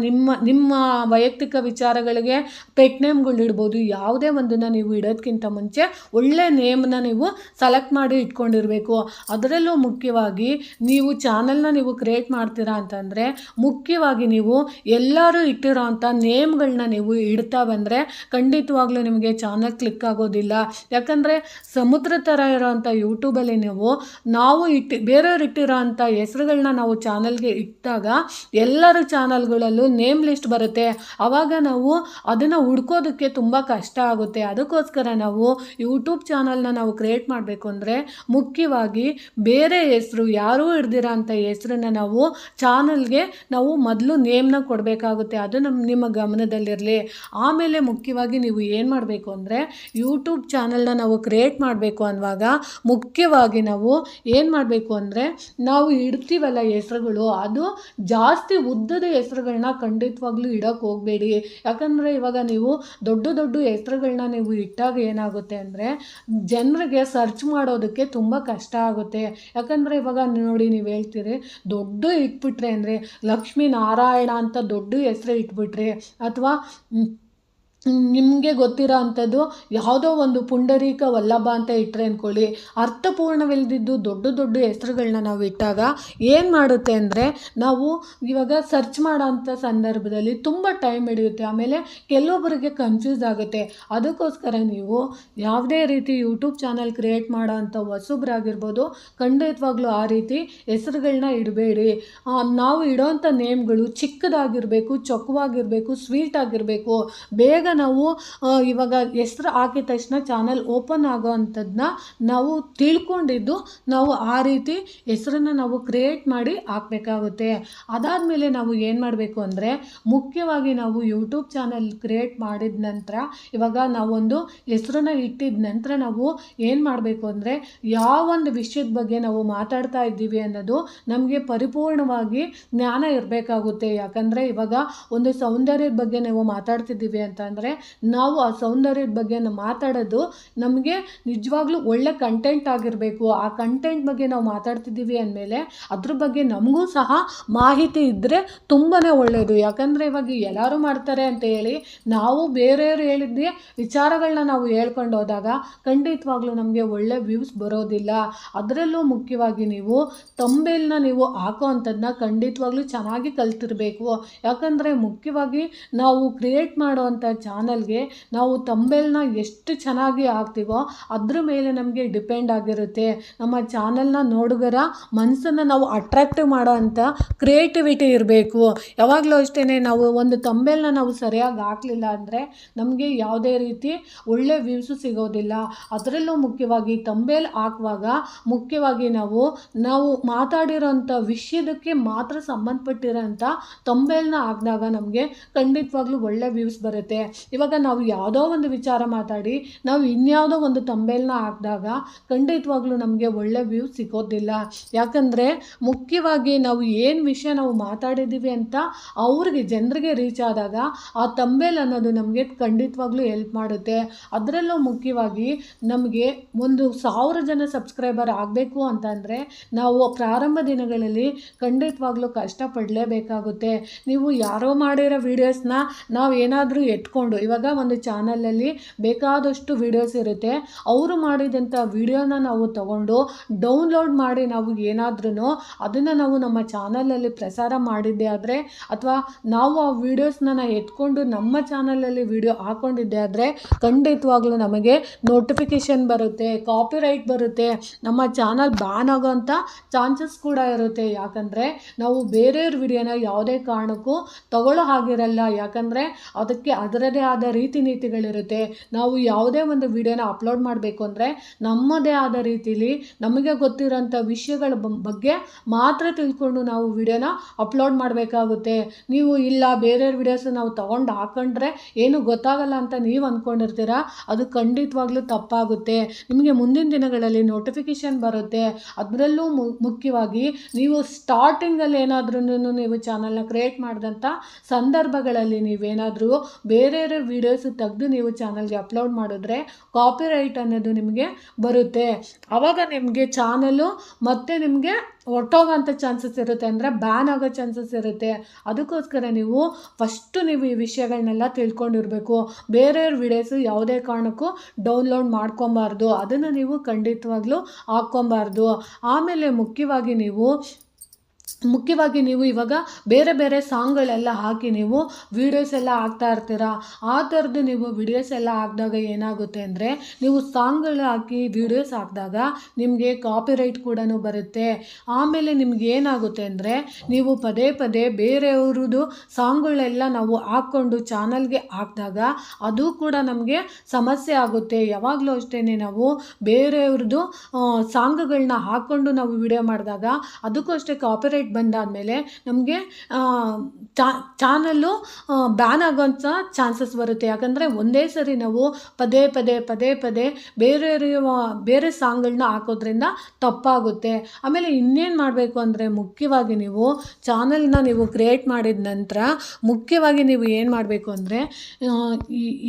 ನಿಮ್ಮ ವೈಯಕ್ತಿಕ ವಿಚಾರಗಳಿಗೆ ಪೆಟ್ ನೇಮ್ಗಳು ಇಡ್ಬೋದು. ಯಾವುದೇ ಒಂದನ್ನು ನೀವು ಇಡೋದಕ್ಕಿಂತ ಮುಂಚೆ ಒಳ್ಳೆ ನೇಮ್ನ ನೀವು ಸೆಲೆಕ್ಟ್ ಮಾಡಿ ಇಟ್ಕೊಂಡಿರಬೇಕು. ಅದರಲ್ಲೂ ಮುಖ್ಯವಾಗಿ ನೀವು ಚಾನಲ್ನ ನೀವು ಕ್ರಿಯೇಟ್ ಮಾಡ್ತೀರಾ ಅಂತಂದರೆ ಮುಖ್ಯವಾಗಿ ನೀವು ಎಲ್ಲರೂ ಇಟ್ಟಿರೋ ಅಂಥ ನೇಮ್ಗಳನ್ನ ನೀವು ಇಡ್ತಾ ಬಂದರೆ ಖಂಡಿತವಾಗ್ಲೂ ನಿಮಗೆ ಚಾನಲ್ ಕ್ಲಿಕ್ ಆಗೋದಿಲ್ಲ. ಯಾಕಂದರೆ ಸಮುದ್ರ ಥರ ಇರೋವಂಥ ಯೂಟ್ಯೂಬಲ್ಲಿ ನಾವು ಬೇರೆಯವ್ರು ಇಟ್ಟಿರೋ ಅಂಥ ಹೆಸರುಗಳನ್ನ ನಾವು ಚಾನಲ್ಗೆ ಇಟ್ಟಾಗ ಎಲ್ಲರ ಚಾನಲ್ಗಳಲ್ಲೂ ನೇಮ್ ಲಿಸ್ಟ್ ಬರುತ್ತೆ. ಆವಾಗ ನಾವು ಅದನ್ನು ಹುಡ್ಕೋದಕ್ಕೆ ತುಂಬ ಕಷ್ಟ ಆಗುತ್ತೆ. ಅದಕ್ಕೋಸ್ಕರ ನಾವು ಯೂಟ್ಯೂಬ್ ಚಾನಲ್ನ ನಾವು ಕ್ರಿಯೇಟ್ ಮಾಡಬೇಕು ಅಂದರೆ ಮುಖ್ಯವಾಗಿ ಬೇರೆ ಹೆಸರು ಯಾರೂ ಹಿಡ್ದಿರೋ ಅಂಥ ಹೆಸರನ್ನ ನಾವು ಚಾನಲ್ಗೆ ನಾವು ಮೊದಲು ನೇಮ್ನ ಕೊಡಬೇಕಾಗುತ್ತೆ. ಅದು ನಿಮ್ಮ ಗಮನದಲ್ಲಿರಲಿ. ಆಮೇಲೆ ಮುಖ್ಯವಾಗಿ ನೀವು ಏನು ಮಾಡಬೇಕು ಅಂದರೆ ಯೂಟ್ಯೂಬ್ ಚಾನಲ್ನ ನಾವು ಕ್ರಿಯೇಟ್ ಮಾಡಬೇಕು ಅನ್ನುವಾಗ ಮುಖ್ಯವಾಗಿ ನಾವು ಏನು ಮಾಡಬೇಕು ಅಂದರೆ ನಾವು ಇಡ್ತೀವಲ್ಲ ಹೆಸರುಗಳು, ಅದು ಜಾಸ್ತಿ ಉದ್ದದ ಹೆಸರುಗಳನ್ನ ಖಂಡಿತವಾಗ್ಲೂ ಇಡೋಕ್ಕೆ ಹೋಗಬೇಡಿ. ಯಾಕಂದರೆ ಇವಾಗ ನೀವು ದೊಡ್ಡ ದೊಡ್ಡ ಹೆಸರುಗಳನ್ನ ನೀವು ಇಟ್ಟಾಗ ಏನಾಗುತ್ತೆ ಅಂದರೆ ಜನರಿಗೆ ಸರ್ಚ್ ಮಾಡೋದಕ್ಕೆ ತುಂಬ ಕಷ್ಟ ಆಗುತ್ತೆ. ಯಾಕಂದರೆ ಇವಾಗ ನೋಡಿ, ನೀವು ಹೇಳ್ತೀರಿ ದೊಡ್ಡ ಇಟ್ಬಿಟ್ರೆ ಅಂದರೆ ಲಕ್ಷ್ಮೀ ನಾರಾಯಣ ಅಂತ ದೊಡ್ಡ ಹೆಸರು ಇಟ್ಬಿಟ್ರಿ ಅಥವಾ ನಿಮಗೆ ಗೊತ್ತಿರೋ ಅಂಥದ್ದು ಯಾವುದೋ ಒಂದು ಪುಂಡರೀಕ ವಲ್ಲಭ ಅಂತ ಇಟ್ಟರೆ ಅಂದ್ಕೊಳ್ಳಿ, ಅರ್ಥಪೂರ್ಣವಿಲ್ಲದಿದ್ದು ದೊಡ್ಡ ದೊಡ್ಡ ಹೆಸರುಗಳನ್ನ ನಾವು ಇಟ್ಟಾಗ ಏನು ಮಾಡುತ್ತೆ ಅಂದರೆ, ನಾವು ಇವಾಗ ಸರ್ಚ್ ಮಾಡೋ ಅಂಥ ಸಂದರ್ಭದಲ್ಲಿ ತುಂಬ ಟೈಮ್ ಹಿಡಿಯುತ್ತೆ. ಆಮೇಲೆ ಕೆಲವೊಬ್ಬರಿಗೆ ಕನ್ಫ್ಯೂಸ್ ಆಗುತ್ತೆ. ಅದಕ್ಕೋಸ್ಕರ ನೀವು ಯಾವುದೇ ರೀತಿ ಯೂಟ್ಯೂಬ್ ಚಾನಲ್ ಕ್ರಿಯೇಟ್ ಮಾಡೋ ಅಂಥ ಹೊಸಬ್ರಾಗಿರ್ಬೋದು, ಖಂಡಿತವಾಗ್ಲೂ ಆ ರೀತಿ ಹೆಸರುಗಳನ್ನ ಇಡಬೇಡಿ. ನಾವು ಇಡೋವಂಥ ನೇಮ್ಗಳು ಚಿಕ್ಕದಾಗಿರಬೇಕು, ಚೊಕ್ಕವಾಗಿರಬೇಕು, ಸ್ವೀಟ್ ಆಗಿರಬೇಕು. ಬೇಗ ನಾವು ಇವಾಗ ಹೆಸ್ರು ಹಾಕಿದ ತಕ್ಷಣ ಚಾನಲ್ ಓಪನ್ ಆಗೋ ಅಂಥದ್ದನ್ನ ನಾವು ತಿಳ್ಕೊಂಡಿದ್ದು ನಾವು ಆ ರೀತಿ ಹೆಸರನ್ನು ನಾವು ಕ್ರಿಯೇಟ್ ಮಾಡಿ ಹಾಕಬೇಕಾಗುತ್ತೆ. ಅದಾದಮೇಲೆ ನಾವು ಏನು ಮಾಡಬೇಕು ಅಂದರೆ, ಮುಖ್ಯವಾಗಿ ನಾವು ಯೂಟ್ಯೂಬ್ ಚಾನಲ್ ಕ್ರಿಯೇಟ್ ಮಾಡಿದ ನಂತರ, ಇವಾಗ ನಾವೊಂದು ಹೆಸರನ್ನ ಇಟ್ಟಿದ ನಂತರ ನಾವು ಏನು ಮಾಡಬೇಕು ಅಂದರೆ, ಯಾವೊಂದು ವಿಷಯದ ಬಗ್ಗೆ ನಾವು ಮಾತಾಡ್ತಾ ಇದ್ದೀವಿ ಅನ್ನೋದು ನಮಗೆ ಪರಿಪೂರ್ಣವಾಗಿ ಜ್ಞಾನ ಇರಬೇಕಾಗುತ್ತೆ. ಯಾಕಂದರೆ ಇವಾಗ ಒಂದು ಸೌಂದರ್ಯದ ಬಗ್ಗೆ ನಾವು ಮಾತಾಡ್ತಿದ್ದೀವಿ ಅಂತಂದರೆ, ನಾವು ಆ ಸೌಂದರ್ಯದ ಬಗ್ಗೆ ಮಾತಾಡೋದು ನಮಗೆ ನಿಜವಾಗ್ಲೂ ಒಳ್ಳೆ ಕಂಟೆಂಟ್ ಆಗಿರಬೇಕು. ಆ ಕಂಟೆಂಟ್ ಬಗ್ಗೆ ನಾವು ಮಾತಾಡ್ತಿದ್ದೀವಿ ಅಂದಮೇಲೆ ಅದ್ರ ಬಗ್ಗೆ ನಮಗೂ ಸಹ ಮಾಹಿತಿ ಇದ್ದರೆ ತುಂಬಾ ಒಳ್ಳೆಯದು. ಯಾಕಂದರೆ ಇವಾಗ ಎಲ್ಲರೂ ಮಾಡ್ತಾರೆ ಅಂತ ಹೇಳಿ ನಾವು ಬೇರೆಯವರು ಹೇಳಿದ್ದೇ ವಿಚಾರಗಳನ್ನ ನಾವು ಹೇಳ್ಕೊಂಡು ಹೋದಾಗ ಖಂಡಿತವಾಗ್ಲೂ ನಮಗೆ ಒಳ್ಳೆ ವ್ಯೂಸ್ ಬರೋದಿಲ್ಲ. ಅದರಲ್ಲೂ ಮುಖ್ಯವಾಗಿ ನೀವು ತಂಬೇಲ್ನ ನೀವು ಹಾಕೋ ಅಂಥದ್ದನ್ನ ಖಂಡಿತವಾಗ್ಲೂ ಚೆನ್ನಾಗಿ ಕಲ್ತಿರಬೇಕು. ಯಾಕಂದರೆ ಮುಖ್ಯವಾಗಿ ನಾವು ಕ್ರಿಯೇಟ್ ಮಾಡೋವಂಥ ಚಾನಲ್ಗೆ ನಾವು ತಂಬೇಲ್ನ ಎಷ್ಟು ಚೆನ್ನಾಗಿ ಹಾಕ್ತೀವೋ ಅದ್ರ ಮೇಲೆ ನಮಗೆ ಡಿಪೆಂಡ್ ಆಗಿರುತ್ತೆ. ನಮ್ಮ ಚಾನಲ್ನ ನೋಡುಗರ ಮನಸ್ಸನ್ನು ನಾವು ಅಟ್ರಾಕ್ಟಿವ್ ಮಾಡೋ ಅಂಥ ಕ್ರಿಯೇಟಿವಿಟಿ ಇರಬೇಕು. ಯಾವಾಗಲೂ ಅಷ್ಟೇ, ನಾವು ಒಂದು ತಂಬೇಲ್ನ ನಾವು ಸರಿಯಾಗಿ ಹಾಕಲಿಲ್ಲ ಅಂದರೆ ನಮಗೆ ಯಾವುದೇ ರೀತಿ ಒಳ್ಳೆ ವ್ಯೂಸು ಸಿಗೋದಿಲ್ಲ. ಅದರಲ್ಲೂ ಮುಖ್ಯವಾಗಿ ತಂಬೇಲ್ ಹಾಕುವಾಗ ಮುಖ್ಯವಾಗಿ ನಾವು ಮಾತಾಡಿರೋಂಥ ವಿಷಯದಕ್ಕೆ ಮಾತ್ರ ಸಂಬಂಧಪಟ್ಟಿರೋಂಥ ತಂಬೇಲ್ನ ಹಾಕಿದಾಗ ನಮಗೆ ಖಂಡಿತವಾಗ್ಲೂ ಒಳ್ಳೆ ವ್ಯೂಸ್ ಬರುತ್ತೆ. ಇವಾಗ ನಾವು ಯಾವುದೋ ಒಂದು ವಿಚಾರ ಮಾತಾಡಿ ನಾವು ಇನ್ಯಾವುದೋ ಒಂದು ತಂಬೇಲ್ನ ಹಾಕಿದಾಗ ಖಂಡಿತವಾಗ್ಲೂ ನಮಗೆ ಒಳ್ಳೆ ವ್ಯೂಸ್ ಸಿಗೋದಿಲ್ಲ. ಯಾಕಂದರೆ ಮುಖ್ಯವಾಗಿ ನಾವು ಏನು ವಿಷಯ ನಾವು ಮಾತಾಡಿದ್ದೀವಿ ಅಂತ ಅವ್ರಿಗೆ ಜನರಿಗೆ ರೀಚ್ ಆದಾಗ ಆ ತಂಬೇಲ್ ಅನ್ನೋದು ನಮಗೆ ಖಂಡಿತವಾಗ್ಲೂ ಹೆಲ್ಪ್ ಮಾಡುತ್ತೆ. ಅದರಲ್ಲೂ ಮುಖ್ಯವಾಗಿ ನಮಗೆ 1,000 ಜನ ಸಬ್ಸ್ಕ್ರೈಬರ್ ಆಗಬೇಕು ಅಂತಂದರೆ ನಾವು ಪ್ರಾರಂಭ ದಿನಗಳಲ್ಲಿ ಖಂಡಿತವಾಗ್ಲೂ ಕಷ್ಟಪಡಲೇಬೇಕಾಗುತ್ತೆ. ನೀವು ಯಾರೋ ಮಾಡಿರೋ ವೀಡಿಯೋಸ್ನ ನಾವು ಏನಾದರೂ ಎತ್ಕೊಂಡು, ಇವಾಗ ಒಂದು ಚಾನಲಲ್ಲಿ ಬೇಕಾದಷ್ಟು ವೀಡಿಯೋಸ್ ಇರುತ್ತೆ, ಅವರು ಮಾಡಿದಂಥ ವೀಡಿಯೋನ ನಾವು ತಗೊಂಡು ಡೌನ್ಲೋಡ್ ಮಾಡಿ ನಾವು ಏನಾದ್ರೂ ಅದನ್ನು ನಾವು ನಮ್ಮ ಚಾನಲಲ್ಲಿ ಪ್ರಸಾರ ಮಾಡಿದ್ದೆ ಆದರೆ, ಅಥವಾ ನಾವು ಆ ವೀಡಿಯೋಸ್ನ ಎತ್ಕೊಂಡು ನಮ್ಮ ಚಾನಲಲ್ಲಿ ವೀಡಿಯೋ ಹಾಕ್ಕೊಂಡಿದ್ದೆ ಆದರೆ ಖಂಡಿತವಾಗ್ಲೂ ನಮಗೆ ನೋಟಿಫಿಕೇಷನ್ ಬರುತ್ತೆ, ಕಾಪಿರೈಟ್ ಬರುತ್ತೆ, ನಮ್ಮ ಚಾನಲ್ ಬ್ಯಾನ್ ಆಗೋಂಥ ಚಾನ್ಸಸ್ ಕೂಡ ಇರುತ್ತೆ. ಯಾಕಂದರೆ ನಾವು ಬೇರೆಯವ್ರ ವಿಡಿಯೋನ ಯಾವುದೇ ಕಾರಣಕ್ಕೂ ತಗೊಳ್ಳೋ ಹಾಗಿರಲ್ಲ. ಯಾಕಂದರೆ ಅದಕ್ಕೆ ಅದರದೇ ಆದ ರೀತಿ ನೀತಿಗಳಿರುತ್ತೆ. ನಾವು ಯಾವುದೇ ಒಂದು ವಿಡಿಯೋನ ಅಪ್ಲೋಡ್ ಮಾಡಬೇಕು ಅಂದರೆ ನಮ್ಮದೇ ಆದ ರೀತಿಲಿ ನಮಗೆ ಗೊತ್ತಿರೋಂಥ ವಿಷಯಗಳ ಬಗ್ಗೆ ಮಾತ್ರ ತಿಳ್ಕೊಂಡು ನಾವು ವಿಡಿಯೋನ ಅಪ್ಲೋಡ್ ಮಾಡಬೇಕಾಗುತ್ತೆ. ನೀವು ಇಲ್ಲ ಬೇರೆಯವ್ರ ವಿಡಿಯೋಸ್ ನಾವು ತೊಗೊಂಡು ಹಾಕೊಂಡ್ರೆ ಏನು ಗೊತ್ತಾಗಲ್ಲ ಅಂತ ನೀವು ಅಂದ್ಕೊಂಡಿರ್ತೀರ, ಅದು ಖಂಡಿತವಾಗ್ಲೂ ತಪ್ಪಾಗುತ್ತೆ. ನಿಮಗೆ ಮುಂದಿನ ದಿನಗಳಲ್ಲಿ ನೋಟಿಫಿಕೇಷನ್ ಬರುತ್ತೆ. ಅದರಲ್ಲೂ ಮುಖ್ಯವಾಗಿ ನೀವು ಸ್ಟಾರ್ಟಿಂಗಲ್ಲಿ ಏನಾದ್ರೂ ನೀವು ಚಾನಲ್ನ ಕ್ರಿಯೇಟ್ ಮಾಡಿದಂಥ ಸಂದರ್ಭಗಳಲ್ಲಿ ನೀವೇನಾದರೂ ಬೇರೆಯವ್ರ ವೀಡಿಯೋಸ್ ತೆಗೆದು ನೀವು ಚಾನಲ್ಗೆ ಅಪ್ಲೋಡ್ ಮಾಡಿದ್ರೆ ಕಾಪಿರೈಟ್ ಅನ್ನೋದು ನಿಮಗೆ ಬರುತ್ತೆ. ಆವಾಗ ನಿಮಗೆ ಚಾನಲ್ಲು ಮತ್ತೆ ನಿಮಗೆ ಹೊರ್ಟೋಗೋಂಥ ಚಾನ್ಸಸ್ ಇರುತ್ತೆ, ಅಂದರೆ ಬ್ಯಾನ್ ಆಗೋ ಚಾನ್ಸಸ್ ಇರುತ್ತೆ. ಅದಕ್ಕೋಸ್ಕರ ನೀವು ಫಸ್ಟು ನೀವು ಈ ವಿಷಯಗಳನ್ನೆಲ್ಲ ತಿಳ್ಕೊಂಡಿರಬೇಕು. ಬೇರೆಯವ್ರ ವಿಡಿಯೋಸು ಯಾವುದೇ ಕಾರಣಕ್ಕೂ ಡೌನ್ಲೋಡ್ ಮಾಡ್ಕೊಬಾರ್ದು, ಅದನ್ನು ನೀವು ಖಂಡಿತವಾಗ್ಲೂ ಹಾಕ್ಕೊಬಾರ್ದು. ಆಮೇಲೆ ಮುಖ್ಯವಾಗಿ ನೀವು ಇವಾಗ ಬೇರೆ ಬೇರೆ ಸಾಂಗ್ಗಳೆಲ್ಲ ಹಾಕಿ ನೀವು ವೀಡಿಯೋಸ್ ಎಲ್ಲ ಹಾಕ್ತಾ ಇರ್ತೀರ. ಆ ಥರದ್ದು ನೀವು ವೀಡಿಯೋಸ್ ಎಲ್ಲ ಹಾಕಿದಾಗ ಏನಾಗುತ್ತೆ ಅಂದರೆ, ನೀವು ಸಾಂಗ್ಗಳು ಹಾಕಿ ವೀಡಿಯೋಸ್ ಹಾಕಿದಾಗ ನಿಮಗೆ ಕಾಪಿರೈಟ್ ಕೂಡ ಬರುತ್ತೆ. ಆಮೇಲೆ ನಿಮ್ಗೆ ಏನಾಗುತ್ತೆ ಅಂದರೆ, ನೀವು ಪದೇ ಪದೇ ಬೇರೆಯವ್ರದ್ದು ಸಾಂಗ್ಗಳೆಲ್ಲ ನಾವು ಹಾಕ್ಕೊಂಡು ಚಾನಲ್ಗೆ ಹಾಕಿದಾಗ ಅದು ಕೂಡ ನಮಗೆ ಸಮಸ್ಯೆ ಆಗುತ್ತೆ. ಯಾವಾಗಲೂ ಅಷ್ಟೇ, ನಾವು ಬೇರೆಯವ್ರದ್ದು ಸಾಂಗ್ಗಳನ್ನ ಹಾಕ್ಕೊಂಡು ನಾವು ವಿಡಿಯೋ ಮಾಡಿದಾಗ ಅದಕ್ಕೂ ಅಷ್ಟೇ ಕಾಪಿರೈಟ್ ಬಂದಾದಮೇಲೆ ನಮಗೆ ಚಾನಲ್ಲು ಬ್ಯಾನ್ ಆಗೋಂಥ ಚಾನ್ಸಸ್ ಬರುತ್ತೆ. ಯಾಕಂದರೆ ಒಂದೇ ಸರಿ ನಾವು ಪದೇ ಪದೇ ಬೇರೆ ಸಾಂಗ್ಗಳನ್ನ ಹಾಕೋದ್ರಿಂದ ತಪ್ಪಾಗುತ್ತೆ. ಆಮೇಲೆ ಇನ್ನೇನು ಮಾಡಬೇಕು ಅಂದರೆ, ಮುಖ್ಯವಾಗಿ ನೀವು ಚಾನಲ್ನ ನೀವು ಕ್ರಿಯೇಟ್ ಮಾಡಿದ ನಂತರ ಮುಖ್ಯವಾಗಿ ನೀವು ಏನು ಮಾಡಬೇಕು ಅಂದರೆ,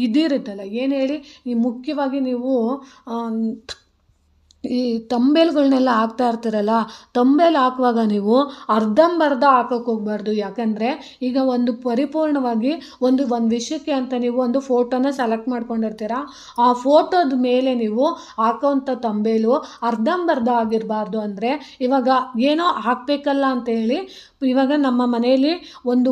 ಇದಿರುತ್ತಲ್ಲ ಏನು ಹೇಳಿ, ಮುಖ್ಯವಾಗಿ ನೀವು ಈ ತಂಬೇಲ್ಗಳನ್ನೆಲ್ಲ ಹಾಕ್ತಾ ಇರ್ತೀರಲ್ಲ, ತಂಬೇಲ್ ಹಾಕುವಾಗ ನೀವು ಅರ್ಧಂಬರ್ಧ ಹಾಕೋಕ್ಕೆ ಹೋಗ್ಬಾರ್ದು. ಯಾಕಂದರೆ ಈಗ ಒಂದು ಪರಿಪೂರ್ಣವಾಗಿ ಒಂದು ವಿಷಯಕ್ಕೆ ಅಂತ ನೀವು ಒಂದು ಫೋಟೋನ ಸೆಲೆಕ್ಟ್ ಮಾಡ್ಕೊಂಡಿರ್ತೀರ. ಆ ಫೋಟೋದ ಮೇಲೆ ನೀವು ಹಾಕೋವಂಥ ತಂಬೇಲು ಅರ್ಧಂಬರ್ಧ ಆಗಿರಬಾರ್ದು. ಅಂದರೆ ಇವಾಗ ಏನೋ ಹಾಕಬೇಕಲ್ಲ ಅಂತೇಳಿ, ಇವಾಗ ನಮ್ಮ ಮನೆಯಲ್ಲಿ ಒಂದು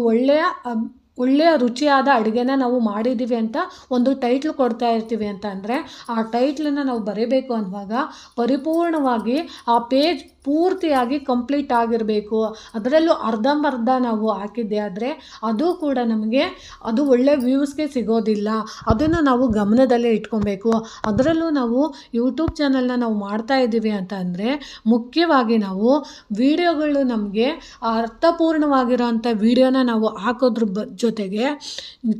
ಒಳ್ಳೆಯ ರುಚಿಯಾದ ಅಡುಗೆನ ನಾವು ಮಾಡಿದ್ದೀವಿ ಅಂತ ಒಂದು ಟೈಟ್ಲ್ ಕೊಡ್ತಾ ಇರ್ತೀವಿ ಅಂತ ಅಂದರೆ, ಆ ಟೈಟ್ಲನ್ನು ನಾವು ಬರೀಬೇಕು ಅನ್ನುವಾಗ ಪರಿಪೂರ್ಣವಾಗಿ ಆ ಪೇಜ್ ಪೂರ್ತಿಯಾಗಿ ಕಂಪ್ಲೀಟ್ ಆಗಿರಬೇಕು. ಅದರಲ್ಲೂ ಅರ್ಧಂಬರ್ಧ ನಾವು ಹಾಕಿದ್ದೆ ಆದರೆ ಅದು ಕೂಡ ನಮಗೆ ಅದು ಒಳ್ಳೆ ವ್ಯೂಸ್ಗೆ ಸಿಗೋದಿಲ್ಲ. ಅದನ್ನು ನಾವು ಗಮನದಲ್ಲೇ ಇಟ್ಕೊಬೇಕು. ಅದರಲ್ಲೂ ನಾವು ಯೂಟ್ಯೂಬ್ ಚಾನಲ್ನ ನಾವು ಮಾಡ್ತಾ ಇದ್ದೀವಿ ಅಂತ ಅಂದರೆ ಮುಖ್ಯವಾಗಿ ನಾವು ವಿಡಿಯೋಗಳು ನಮಗೆ ಅರ್ಥಪೂರ್ಣವಾಗಿರೋ ಅಂಥ ವಿಡಿಯೋನ ನಾವು ಹಾಕೋದ್ರ ಜೊತೆಗೆ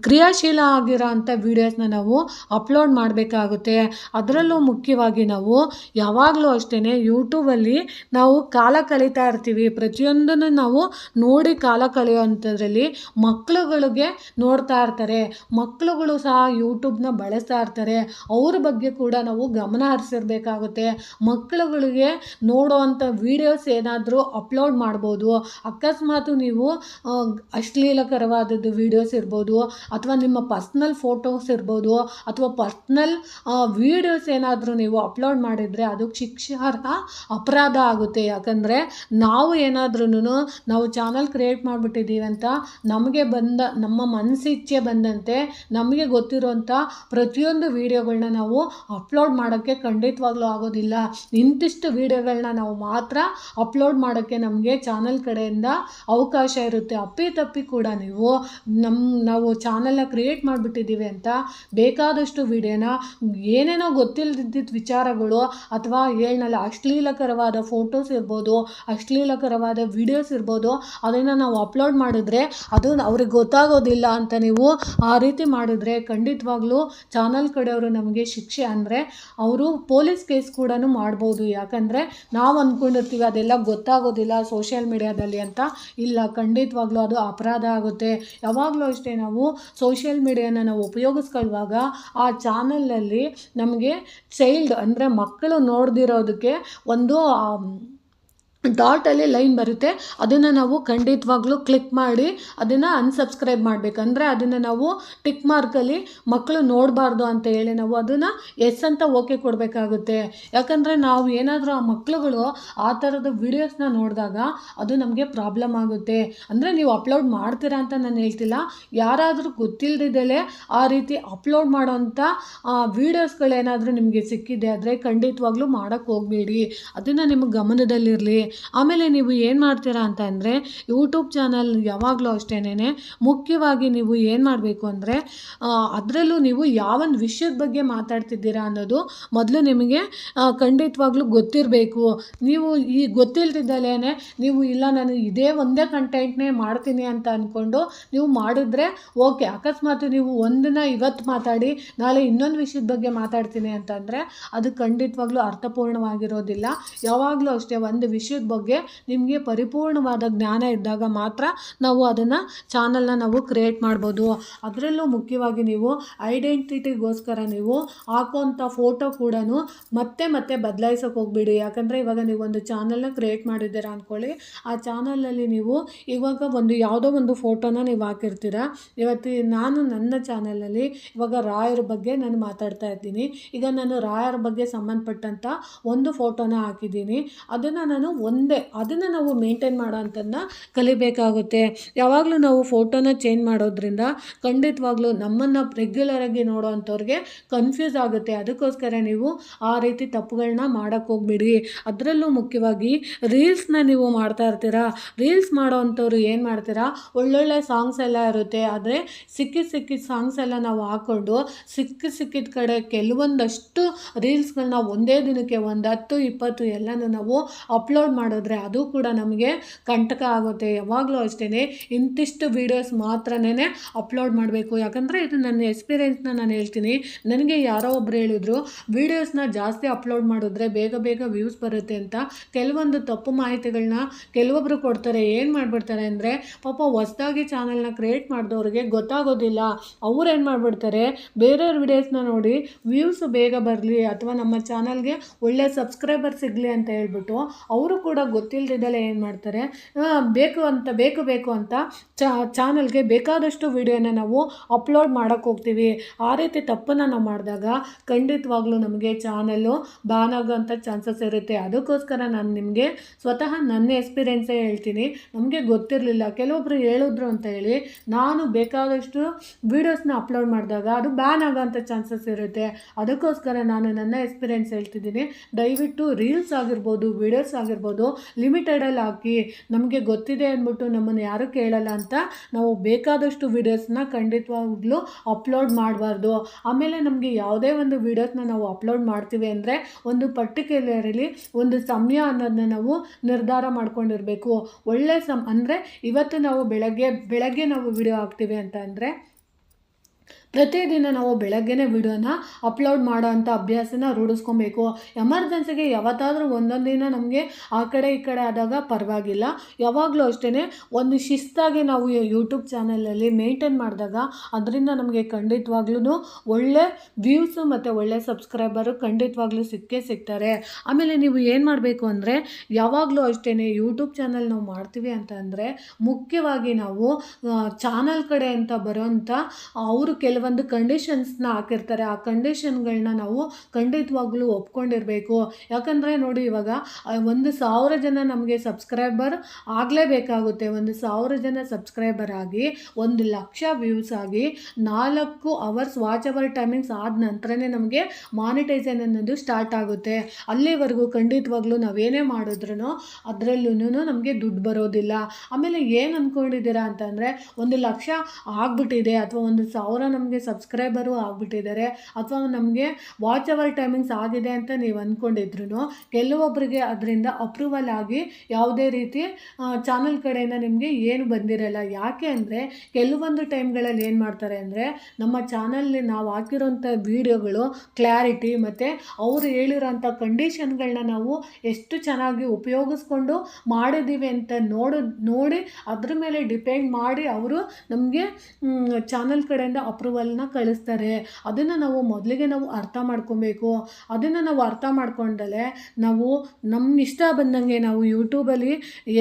ಕ್ರಿಯಾಶೀಲ ಆಗಿರೋ ಅಂಥ ವೀಡಿಯೋಸ್ನ ನಾವು ಅಪ್ಲೋಡ್ ಮಾಡಬೇಕಾಗುತ್ತೆ. ಅದರಲ್ಲೂ ಮುಖ್ಯವಾಗಿ ನಾವು ಯಾವಾಗಲೂ ಅಷ್ಟೇ ಯೂಟ್ಯೂಬಲ್ಲಿ ನಾವು ಕಾಲ ಕಳೀತಾ ಇರ್ತೀವಿ. ಪ್ರತಿಯೊಂದನ್ನು ನಾವು ನೋಡಿ ಕಾಲ ಕಳೆಯುವಂಥದ್ರಲ್ಲಿ ಮಕ್ಕಳುಗಳಿಗೆ ನೋಡ್ತಾ ಇರ್ತಾರೆ. ಮಕ್ಕಳುಗಳು ಸಹ ಯೂಟ್ಯೂಬ್ನ ಬಳಸ್ತಾ ಇರ್ತಾರೆ. ಅವ್ರ ಬಗ್ಗೆ ಕೂಡ ನಾವು ಗಮನ ಹರಿಸಿರ್ಬೇಕಾಗುತ್ತೆ. ಮಕ್ಕಳುಗಳಿಗೆ ನೋಡುವಂಥ ವೀಡಿಯೋಸ್ ಏನಾದರೂ ಅಪ್ಲೋಡ್ ಮಾಡ್ಬೋದು. ಅಕಸ್ಮಾತ್ ನೀವು ಅಶ್ಲೀಲಕರವಾದದ್ದು ವೀಡಿಯೋಸ್ ಇರ್ಬೋದು, ಅಥವಾ ನಿಮ್ಮ ಪರ್ಸ್ನಲ್ ಫೋಟೋಸ್ ಇರ್ಬೋದು, ಅಥವಾ ಪರ್ಸ್ನಲ್ ವೀಡಿಯೋಸ್ ಏನಾದರೂ ನೀವು ಅಪ್ಲೋಡ್ ಮಾಡಿದರೆ ಅದು ಶಿಕ್ಷಾರ್ಹ ಅಪರಾಧ ಆಗುತ್ತೆ. ಯಾಕಂದರೆ ನಾವು ಏನಾದ್ರೂ ನಾವು ಚಾನಲ್ ಕ್ರಿಯೇಟ್ ಮಾಡಿಬಿಟ್ಟಿದ್ದೀವಿ ಅಂತ ನಮ್ಮ ಮನಸ್ಸಿಚ್ಛೆ ಬಂದಂತೆ ನಮಗೆ ಗೊತ್ತಿರೋಂಥ ಪ್ರತಿಯೊಂದು ವೀಡಿಯೋಗಳನ್ನ ನಾವು ಅಪ್ಲೋಡ್ ಮಾಡೋಕ್ಕೆ ಖಂಡಿತವಾಗ್ಲೂ ಆಗೋದಿಲ್ಲ. ಇಂತಿಷ್ಟು ವೀಡಿಯೋಗಳನ್ನ ನಾವು ಮಾತ್ರ ಅಪ್ಲೋಡ್ ಮಾಡೋಕ್ಕೆ ನಮಗೆ ಚಾನಲ್ ಕಡೆಯಿಂದ ಅವಕಾಶ ಇರುತ್ತೆ. ಅಪ್ಪಿತಪ್ಪಿ ಕೂಡ ನಾವು ಚಾನಲ್ನ ಕ್ರಿಯೇಟ್ ಮಾಡಿಬಿಟ್ಟಿದ್ದೀವಿ ಅಂತ ಬೇಕಾದಷ್ಟು ವೀಡಿಯೋನ ಏನೇನೋ ಗೊತ್ತಿಲ್ಲದಿದ್ದ ವಿಚಾರಗಳು ಅಥವಾ ಏನಲ್ಲ ಅಶ್ಲೀಲಕರವಾದ ಫೋಟೋಸ್ ಇರ್ಬೋದು, ಅಶ್ಲೀಲಕರವಾದ ವಿಡಿಯೋಸ್ ಇರ್ಬೋದು, ಅದನ್ನು ನಾವು ಅಪ್ಲೋಡ್ ಮಾಡಿದ್ರೆ ಅದು ಅವ್ರಿಗೆ ಗೊತ್ತಾಗೋದಿಲ್ಲ ಅಂತ ನೀವು ಆ ರೀತಿ ಮಾಡಿದ್ರೆ ಖಂಡಿತವಾಗ್ಲೂ ಚಾನಲ್ ಕಡೆಯವರು ನಮಗೆ ಶಿಕ್ಷೆ ಅಂದರೆ ಅವರು ಪೊಲೀಸ್ ಕೇಸ್ ಕೂಡ ಮಾಡ್ಬೋದು. ಯಾಕಂದರೆ ನಾವು ಅಂದ್ಕೊಂಡಿರ್ತೀವಿ ಅದೆಲ್ಲ ಗೊತ್ತಾಗೋದಿಲ್ಲ ಸೋಷಿಯಲ್ ಮೀಡಿಯಾದಲ್ಲಿ ಅಂತ. ಇಲ್ಲ, ಖಂಡಿತವಾಗ್ಲೂ ಅದು ಅಪರಾಧ ಆಗುತ್ತೆ. ಯಾವಾಗಲೂ ಅಷ್ಟೇ ನಾವು ಸೋಷಿಯಲ್ ಮೀಡಿಯಾನ ನಾವು ಉಪಯೋಗಿಸ್ಕೊಳ್ಳುವಾಗ ಆ ಚಾನಲಲ್ಲಿ ನಮಗೆ ಚೈಲ್ಡ್ ಅಂದರೆ ಮಕ್ಕಳು ನೋಡ್ದಿರೋದಕ್ಕೆ ಒಂದು ಡಾಟಲ್ಲಿ ಲೈನ್ ಬರುತ್ತೆ. ಅದನ್ನು ನಾವು ಖಂಡಿತವಾಗ್ಲೂ ಕ್ಲಿಕ್ ಮಾಡಿ ಅದನ್ನು ಅನ್ಸಬ್ಸ್ಕ್ರೈಬ್ ಮಾಡಬೇಕು. ಅಂದರೆ ಅದನ್ನು ನಾವು ಟಿಕ್ ಮಾರ್ಕಲ್ಲಿ ಮಕ್ಕಳು ನೋಡಬಾರ್ದು ಅಂತ ಹೇಳಿ ನಾವು ಅದನ್ನು ಎಸ್ ಅಂತ ಓಕೆ ಕೊಡಬೇಕಾಗುತ್ತೆ. ಯಾಕಂದರೆ ನಾವು ಏನಾದರೂ ಆ ಮಕ್ಕಳುಗಳು ಆ ಥರದ ವಿಡಿಯೋಸ್ನ ನೋಡಿದಾಗ ಅದು ನಮಗೆ ಪ್ರಾಬ್ಲಮ್ ಆಗುತ್ತೆ. ಅಂದರೆ ನೀವು ಅಪ್ಲೋಡ್ ಮಾಡ್ತೀರಾ ಅಂತ ನಾನು ಹೇಳ್ತಿಲ್ಲ. ಯಾರಾದರೂ ಗೊತ್ತಿಲ್ಲದಿದ್ದಲೇ ಆ ರೀತಿ ಅಪ್ಲೋಡ್ ಮಾಡೋವಂಥ ವೀಡಿಯೋಸ್ಗಳೇನಾದರೂ ನಿಮಗೆ ಸಿಕ್ಕಿದೆ ಆದರೆ ಖಂಡಿತವಾಗ್ಲೂ ಮಾಡೋಕ್ಕೆ ಹೋಗಬೇಡಿ. ಅದನ್ನು ನಿಮಗೆ ಗಮನದಲ್ಲಿರಲಿ. ಆಮೇಲೆ ನೀವು ಏನು ಮಾಡ್ತೀರಾ ಅಂತ ಅಂದರೆ ಯೂಟ್ಯೂಬ್ ಚಾನಲ್ ಯಾವಾಗಲೂ ಅಷ್ಟೇನೆ ಮುಖ್ಯವಾಗಿ ನೀವು ಏನು ಮಾಡಬೇಕು ಅಂದರೆ ಅದರಲ್ಲೂ ನೀವು ಯಾವೊಂದು ವಿಷಯದ ಬಗ್ಗೆ ಮಾತಾಡ್ತಿದ್ದೀರಾ ಅನ್ನೋದು ಮೊದಲು ನಿಮಗೆ ಖಂಡಿತವಾಗ್ಲೂ ಗೊತ್ತಿರಬೇಕು. ನೀವು ಈ ಗೊತ್ತಿಲ್ದಿದ್ದಲೇ ನೀವು ಇಲ್ಲ ನಾನು ಇದೇ ಒಂದೇ ಕಂಟೆಂಟ್ನೇ ಮಾಡ್ತೀನಿ ಅಂತ ಅಂದ್ಕೊಂಡು ನೀವು ಮಾಡಿದ್ರೆ ಓಕೆ. ಅಕಸ್ಮಾತ್ ನೀವು ಒಂದನ್ನು ಇವತ್ತು ಮಾತಾಡಿ ನಾಳೆ ಇನ್ನೊಂದು ವಿಷಯದ ಬಗ್ಗೆ ಮಾತಾಡ್ತೀನಿ ಅಂತಂದರೆ ಅದು ಖಂಡಿತವಾಗ್ಲೂ ಅರ್ಥಪೂರ್ಣವಾಗಿರೋದಿಲ್ಲ. ಯಾವಾಗಲೂ ಅಷ್ಟೇ ಒಂದು ವಿಷಯದ ಬಗ್ಗೆ ನಿಮಗೆ ಪರಿಪೂರ್ಣವಾದ ಜ್ಞಾನ ಇದ್ದಾಗ ಮಾತ್ರ ನಾವು ಅದನ್ನು ಚಾನಲ್ನ ನಾವು ಕ್ರಿಯೇಟ್ ಮಾಡ್ಬೋದು. ಅದರಲ್ಲೂ ಮುಖ್ಯವಾಗಿ ನೀವು ಐಡೆಂಟಿಟಿಗೋಸ್ಕರ ನೀವು ಹಾಕೋಂಥ ಫೋಟೋ ಕೂಡ ಮತ್ತೆ ಬದಲಾಯಿಸೋಕೆ ಹೋಗ್ಬಿಡಿ. ಯಾಕಂದರೆ ಇವಾಗ ನೀವು ಒಂದು ಚಾನಲ್ನ ಕ್ರಿಯೇಟ್ ಮಾಡಿದ್ದೀರಾ ಅಂದ್ಕೊಳ್ಳಿ, ಆ ಚಾನಲಲ್ಲಿ ನೀವು ಇವಾಗ ಯಾವುದೋ ಒಂದು ಫೋಟೋನ ನೀವು ಹಾಕಿರ್ತೀರ. ಇವತ್ತು ನಾನು ನನ್ನ ಚಾನಲಲ್ಲಿ ಇವಾಗ ರಾಯರ ಬಗ್ಗೆ ನಾನು ಮಾತಾಡ್ತಾ ಇದ್ದೀನಿ. ಈಗ ನಾನು ರಾಯರ ಬಗ್ಗೆ ಸಂಬಂಧಪಟ್ಟಂಥ ಒಂದು ಫೋಟೋನ ಹಾಕಿದ್ದೀನಿ. ಅದನ್ನು ನಾವು ಮೇಂಟೈನ್ ಮಾಡೋ ಅಂಥದ್ದನ್ನ ಕಲಿಬೇಕಾಗುತ್ತೆ. ಯಾವಾಗಲೂ ನಾವು ಫೋಟೋನ ಚೇಂಜ್ ಮಾಡೋದ್ರಿಂದ ಖಂಡಿತವಾಗ್ಲೂ ನಮ್ಮನ್ನು ರೆಗ್ಯುಲರಾಗಿ ನೋಡೋವಂಥವ್ರಿಗೆ ಕನ್ಫ್ಯೂಸ್ ಆಗುತ್ತೆ. ಅದಕ್ಕೋಸ್ಕರ ನೀವು ಆ ರೀತಿ ತಪ್ಪುಗಳನ್ನ ಮಾಡೋಕ್ಕೆ ಹೋಗ್ಬಿಡಿ. ಅದರಲ್ಲೂ ಮುಖ್ಯವಾಗಿ ರೀಲ್ಸ್ನ ನೀವು ಮಾಡ್ತಾ ಇರ್ತೀರಾ. ರೀಲ್ಸ್ ಮಾಡೋವಂಥವ್ರು ಏನು ಮಾಡ್ತೀರಾ, ಒಳ್ಳೊಳ್ಳೆ ಸಾಂಗ್ಸ್ ಎಲ್ಲ ಇರುತ್ತೆ. ಆದರೆ ಸಿಕ್ಕಿದ ಸಾಂಗ್ಸ್ ಎಲ್ಲ ನಾವು ಹಾಕ್ಕೊಂಡು ಸಿಕ್ಕಿದ ಕಡೆ ಕೆಲವೊಂದಷ್ಟು ರೀಲ್ಸ್ಗಳನ್ನ ಒಂದೇ ದಿನಕ್ಕೆ 10-20 ಎಲ್ಲನೂ ನಾವು ಅಪ್ಲೋಡ್ ಮಾಡಿದ್ರೆ ಅದು ಕೂಡ ನಮಗೆ ಕಂಟಕ ಆಗುತ್ತೆ. ಯಾವಾಗಲೂ ಅಷ್ಟೇ ಇಂತಿಷ್ಟು ವೀಡಿಯೋಸ್ ಮಾತ್ರನೇ ಅಪ್ಲೋಡ್ ಮಾಡಬೇಕು. ಯಾಕಂದರೆ ಇದು ನನ್ನ ಎಕ್ಸ್ಪೀರಿಯೆನ್ಸ್ನ ನಾನು ಹೇಳ್ತೀನಿ. ನನಗೆ ಯಾರೋ ಒಬ್ರು ಹೇಳಿದ್ರು, ವೀಡಿಯೋಸ್ನ ಜಾಸ್ತಿ ಅಪ್ಲೋಡ್ ಮಾಡಿದ್ರೆ ಬೇಗ ಬೇಗ ವ್ಯೂಸ್ ಬರುತ್ತೆ ಅಂತ. ಕೆಲವೊಂದು ತಪ್ಪು ಮಾಹಿತಿಗಳನ್ನ ಕೆಲವೊಬ್ಬರು ಕೊಡ್ತಾರೆ. ಏನು ಮಾಡಿಬಿಡ್ತಾರೆ ಅಂದರೆ, ಪಾಪ ಹೊಸದಾಗಿ ಚಾನಲ್ನ ಕ್ರಿಯೇಟ್ ಮಾಡಿದವ್ರಿಗೆ ಗೊತ್ತಾಗೋದಿಲ್ಲ. ಅವ್ರು ಏನು ಮಾಡಿಬಿಡ್ತಾರೆ, ಬೇರೆಯವ್ರ ವೀಡಿಯೋಸ್ನ ನೋಡಿ ವ್ಯೂಸ್ ಬೇಗ ಬರಲಿ ಅಥವಾ ನಮ್ಮ ಚಾನಲ್ಗೆ ಒಳ್ಳೆ ಸಬ್ಸ್ಕ್ರೈಬರ್ ಸಿಗಲಿ ಅಂತ ಹೇಳ್ಬಿಟ್ಟು ಅವರು ಕೂಡ ಗೊತ್ತಿಲ್ಲದಿದ್ದಲ್ಲೇ ಏನು ಮಾಡ್ತಾರೆ, ಬೇಕು ಅಂತ ಚಾನಲ್ಗೆ ಬೇಕಾದಷ್ಟು ವೀಡಿಯೋನ ನಾವು ಅಪ್ಲೋಡ್ ಮಾಡೋಕ್ಕೆ ಹೋಗ್ತೀವಿ. ಆ ರೀತಿ ತಪ್ಪನ್ನು ನಾವು ಮಾಡಿದಾಗ ಖಂಡಿತವಾಗ್ಲೂ ನಮಗೆ ಚಾನಲ್ಲು ಬ್ಯಾನ್ ಆಗೋಂಥ ಚಾನ್ಸಸ್ ಇರುತ್ತೆ. ಅದಕ್ಕೋಸ್ಕರ ನಾನು ನಿಮಗೆ ಸ್ವತಃ ನನ್ನ ಎಕ್ಸ್ಪೀರಿಯೆನ್ಸೇ ಹೇಳ್ತೀನಿ. ನಮಗೆ ಗೊತ್ತಿರಲಿಲ್ಲ, ಕೆಲವೊಬ್ಬರು ಹೇಳಿದ್ರು ಅಂತ ಹೇಳಿ ನಾನು ಬೇಕಾದಷ್ಟು ವೀಡಿಯೋಸ್ನ ಅಪ್ಲೋಡ್ ಮಾಡಿದಾಗ ಅದು ಬ್ಯಾನ್ ಆಗೋಂಥ ಚಾನ್ಸಸ್ ಇರುತ್ತೆ. ಅದಕ್ಕೋಸ್ಕರ ನಾನು ನನ್ನ ಎಕ್ಸ್ಪೀರಿಯೆನ್ಸ್ ಹೇಳ್ತಿದ್ದೀನಿ. ದಯವಿಟ್ಟು ರೀಲ್ಸ್ ಆಗಿರ್ಬೋದು, ವೀಡಿಯೋಸ್ ಆಗಿರ್ಬೋದು ಲಿಮಿಟೆಡಲ್ಲಿ ಹಾಕಿ. ನಮಗೆ ಗೊತ್ತಿದೆ ಅಂದ್ಬಿಟ್ಟು ನಮ್ಮನ್ನು ಯಾರೂ ಕೇಳಲ್ಲ ಅಂತ ನಾವು ಬೇಕಾದಷ್ಟು ವೀಡಿಯೋಸ್ನ ಖಂಡಿತವಾಗ್ಲೂ ಅಪ್ಲೋಡ್ ಮಾಡಬಾರ್ದು. ಆಮೇಲೆ ನಮಗೆ ಯಾವುದೇ ಒಂದು ವೀಡಿಯೋಸ್ನ ನಾವು ಅಪ್ಲೋಡ್ ಮಾಡ್ತೀವಿ ಅಂದರೆ ಒಂದು ಪರ್ಟಿಕ್ಯುಲರ್ಲಿ ಒಂದು ಸಮಯ ಅನ್ನೋದನ್ನ ನಾವು ನಿರ್ಧಾರ ಮಾಡ್ಕೊಂಡಿರಬೇಕು. ಒಳ್ಳೆ ಅಂದರೆ ಇವತ್ತು ನಾವು ಬೆಳಗ್ಗೆ ನಾವು ವಿಡಿಯೋ ಹಾಕ್ತೀವಿ ಅಂತ ಅಂದರೆ ಪ್ರತಿದಿನ ನಾವು ಬೆಳಗ್ಗೆನೇ ವಿಡಿಯೋನ ಅಪ್ಲೋಡ್ ಮಾಡೋ ಅಂಥ ಅಭ್ಯಾಸನ ರೂಢಿಸ್ಕೊಬೇಕು. ಎಮರ್ಜೆನ್ಸಿಗೆ ಯಾವತ್ತಾದರೂ ಒಂದೊಂದು ದಿನ ನಮಗೆ ಆ ಕಡೆ ಈ ಕಡೆ ಆದಾಗ ಪರವಾಗಿಲ್ಲ. ಯಾವಾಗಲೂ ಅಷ್ಟೇ ಒಂದು ಶಿಸ್ತಾಗಿ ನಾವು ಯೂಟ್ಯೂಬ್ ಚಾನಲಲ್ಲಿ ಮೇಂಟೈನ್ ಮಾಡಿದಾಗ ಅದರಿಂದ ನಮಗೆ ಖಂಡಿತವಾಗ್ಲೂ ಒಳ್ಳೆ ವ್ಯೂಸು ಮತ್ತು ಒಳ್ಳೆ ಸಬ್ಸ್ಕ್ರೈಬರು ಖಂಡಿತವಾಗ್ಲೂ ಸಿಗ್ತಾರೆ. ಆಮೇಲೆ ನೀವು ಏನು ಮಾಡಬೇಕು ಅಂದರೆ, ಯಾವಾಗಲೂ ಅಷ್ಟೇ ಯೂಟ್ಯೂಬ್ ಚಾನಲ್ ನಾವು ಮಾಡ್ತೀವಿ ಅಂತ ಅಂದರೆ ಮುಖ್ಯವಾಗಿ ನಾವು ಚಾನಲ್ ಕಡೆ ಅಂತ ಬರೋಂಥ ಅವರು ಕೆಲವೊಂದು ಕಂಡೀಷನ್ಸ್ನ ಹಾಕಿರ್ತಾರೆ. ಆ ಕಂಡೀಷನ್ಗಳನ್ನ ನಾವು ಖಂಡಿತವಾಗ್ಲೂ ಒಪ್ಕೊಂಡಿರಬೇಕು. ಯಾಕಂದರೆ ನೋಡಿ, ಇವಾಗ 1,000 ಜನ ನಮಗೆ ಸಬ್ಸ್ಕ್ರೈಬರ್ ಆಗಲೇಬೇಕಾಗುತ್ತೆ. 1,000 ಜನ ಸಬ್ಸ್ಕ್ರೈಬರ್ ಆಗಿ 1,00,000 ವ್ಯೂಸ್ ಆಗಿ 4 ಅವರ್ಸ್ ವಾಚ್ ಅವರ್ ಟೈಮಿಂಗ್ಸ್ ಆದ ನಂತರನೇ ನಮಗೆ ಮಾನಿಟೈಸೇಷನ್ ಅನ್ನೋದು ಸ್ಟಾರ್ಟ್ ಆಗುತ್ತೆ. ಅಲ್ಲಿವರೆಗೂ ಖಂಡಿತವಾಗ್ಲೂ ನಾವೇನೇ ಮಾಡಿದ್ರೂ ಅದರಲ್ಲೂ ನಮಗೆ ದುಡ್ಡು ಬರೋದಿಲ್ಲ. ಆಮೇಲೆ ಏನು ಅಂದ್ಕೊಂಡಿದ್ದೀರಾ ಅಂತಂದರೆ, 1,00,000 ಆಗಿಬಿಟ್ಟಿದೆ ಅಥವಾ 1,000 ನಮಗೆ ಸಬ್ಸ್ಕ್ರೈಬರು ಆಗಿಬಿಟ್ಟಿದ್ದಾರೆ ಅಥವಾ ನಮಗೆ ವಾಚ್ ಅವರ್ ಟೈಮಿಂಗ್ಸ್ ಆಗಿದೆ ಅಂತ ನೀವು ಅಂದ್ಕೊಂಡಿದ್ರು ಕೆಲವೊಬ್ಬರಿಗೆ ಅದರಿಂದ ಅಪ್ರೂವಲ್ ಆಗಿ ಯಾವುದೇ ರೀತಿ ಚಾನಲ್ ಕಡೆಯಿಂದ ನಿಮಗೆ ಏನು ಬಂದಿರಲ್ಲ. ಯಾಕೆ ಅಂದರೆ ಕೆಲವೊಂದು ಟೈಮ್ಗಳಲ್ಲಿ ಏನು ಮಾಡ್ತಾರೆ ಅಂದರೆ, ನಮ್ಮ ಚಾನಲ್ನಲ್ಲಿ ನಾವು ಹಾಕಿರೋಂಥ ವೀಡಿಯೋಗಳು ಕ್ಲಾರಿಟಿ ಮತ್ತು ಅವರು ಹೇಳಿರೋಂಥ ಕಂಡೀಷನ್ಗಳನ್ನ ನಾವು ಎಷ್ಟು ಚೆನ್ನಾಗಿ ಉಪಯೋಗಿಸ್ಕೊಂಡು ಮಾಡಿದ್ದೀವಿ ಅಂತ ನೋಡಿ ಅದ್ರ ಮೇಲೆ ಡಿಪೆಂಡ್ ಮಾಡಿ ಅವರು ನಮಗೆ ಚಾನಲ್ ಕಡೆಯಿಂದ ಅಪ್ರೂವಲ್ನ ಕಳಿಸ್ತಾರೆ. ಅದನ್ನು ನಾವು ಮೊದಲಿಗೆ ನಾವು ಅರ್ಥ ಮಾಡ್ಕೊಬೇಕು. ಅದನ್ನು ನಾವು ಅರ್ಥ ಮಾಡ್ಕೊಂಡಲೆ ನಾವು ನಮ್ಮ ಇಷ್ಟ ಬಂದಂಗೆ ನಾವು ಯೂಟ್ಯೂಬಲ್ಲಿ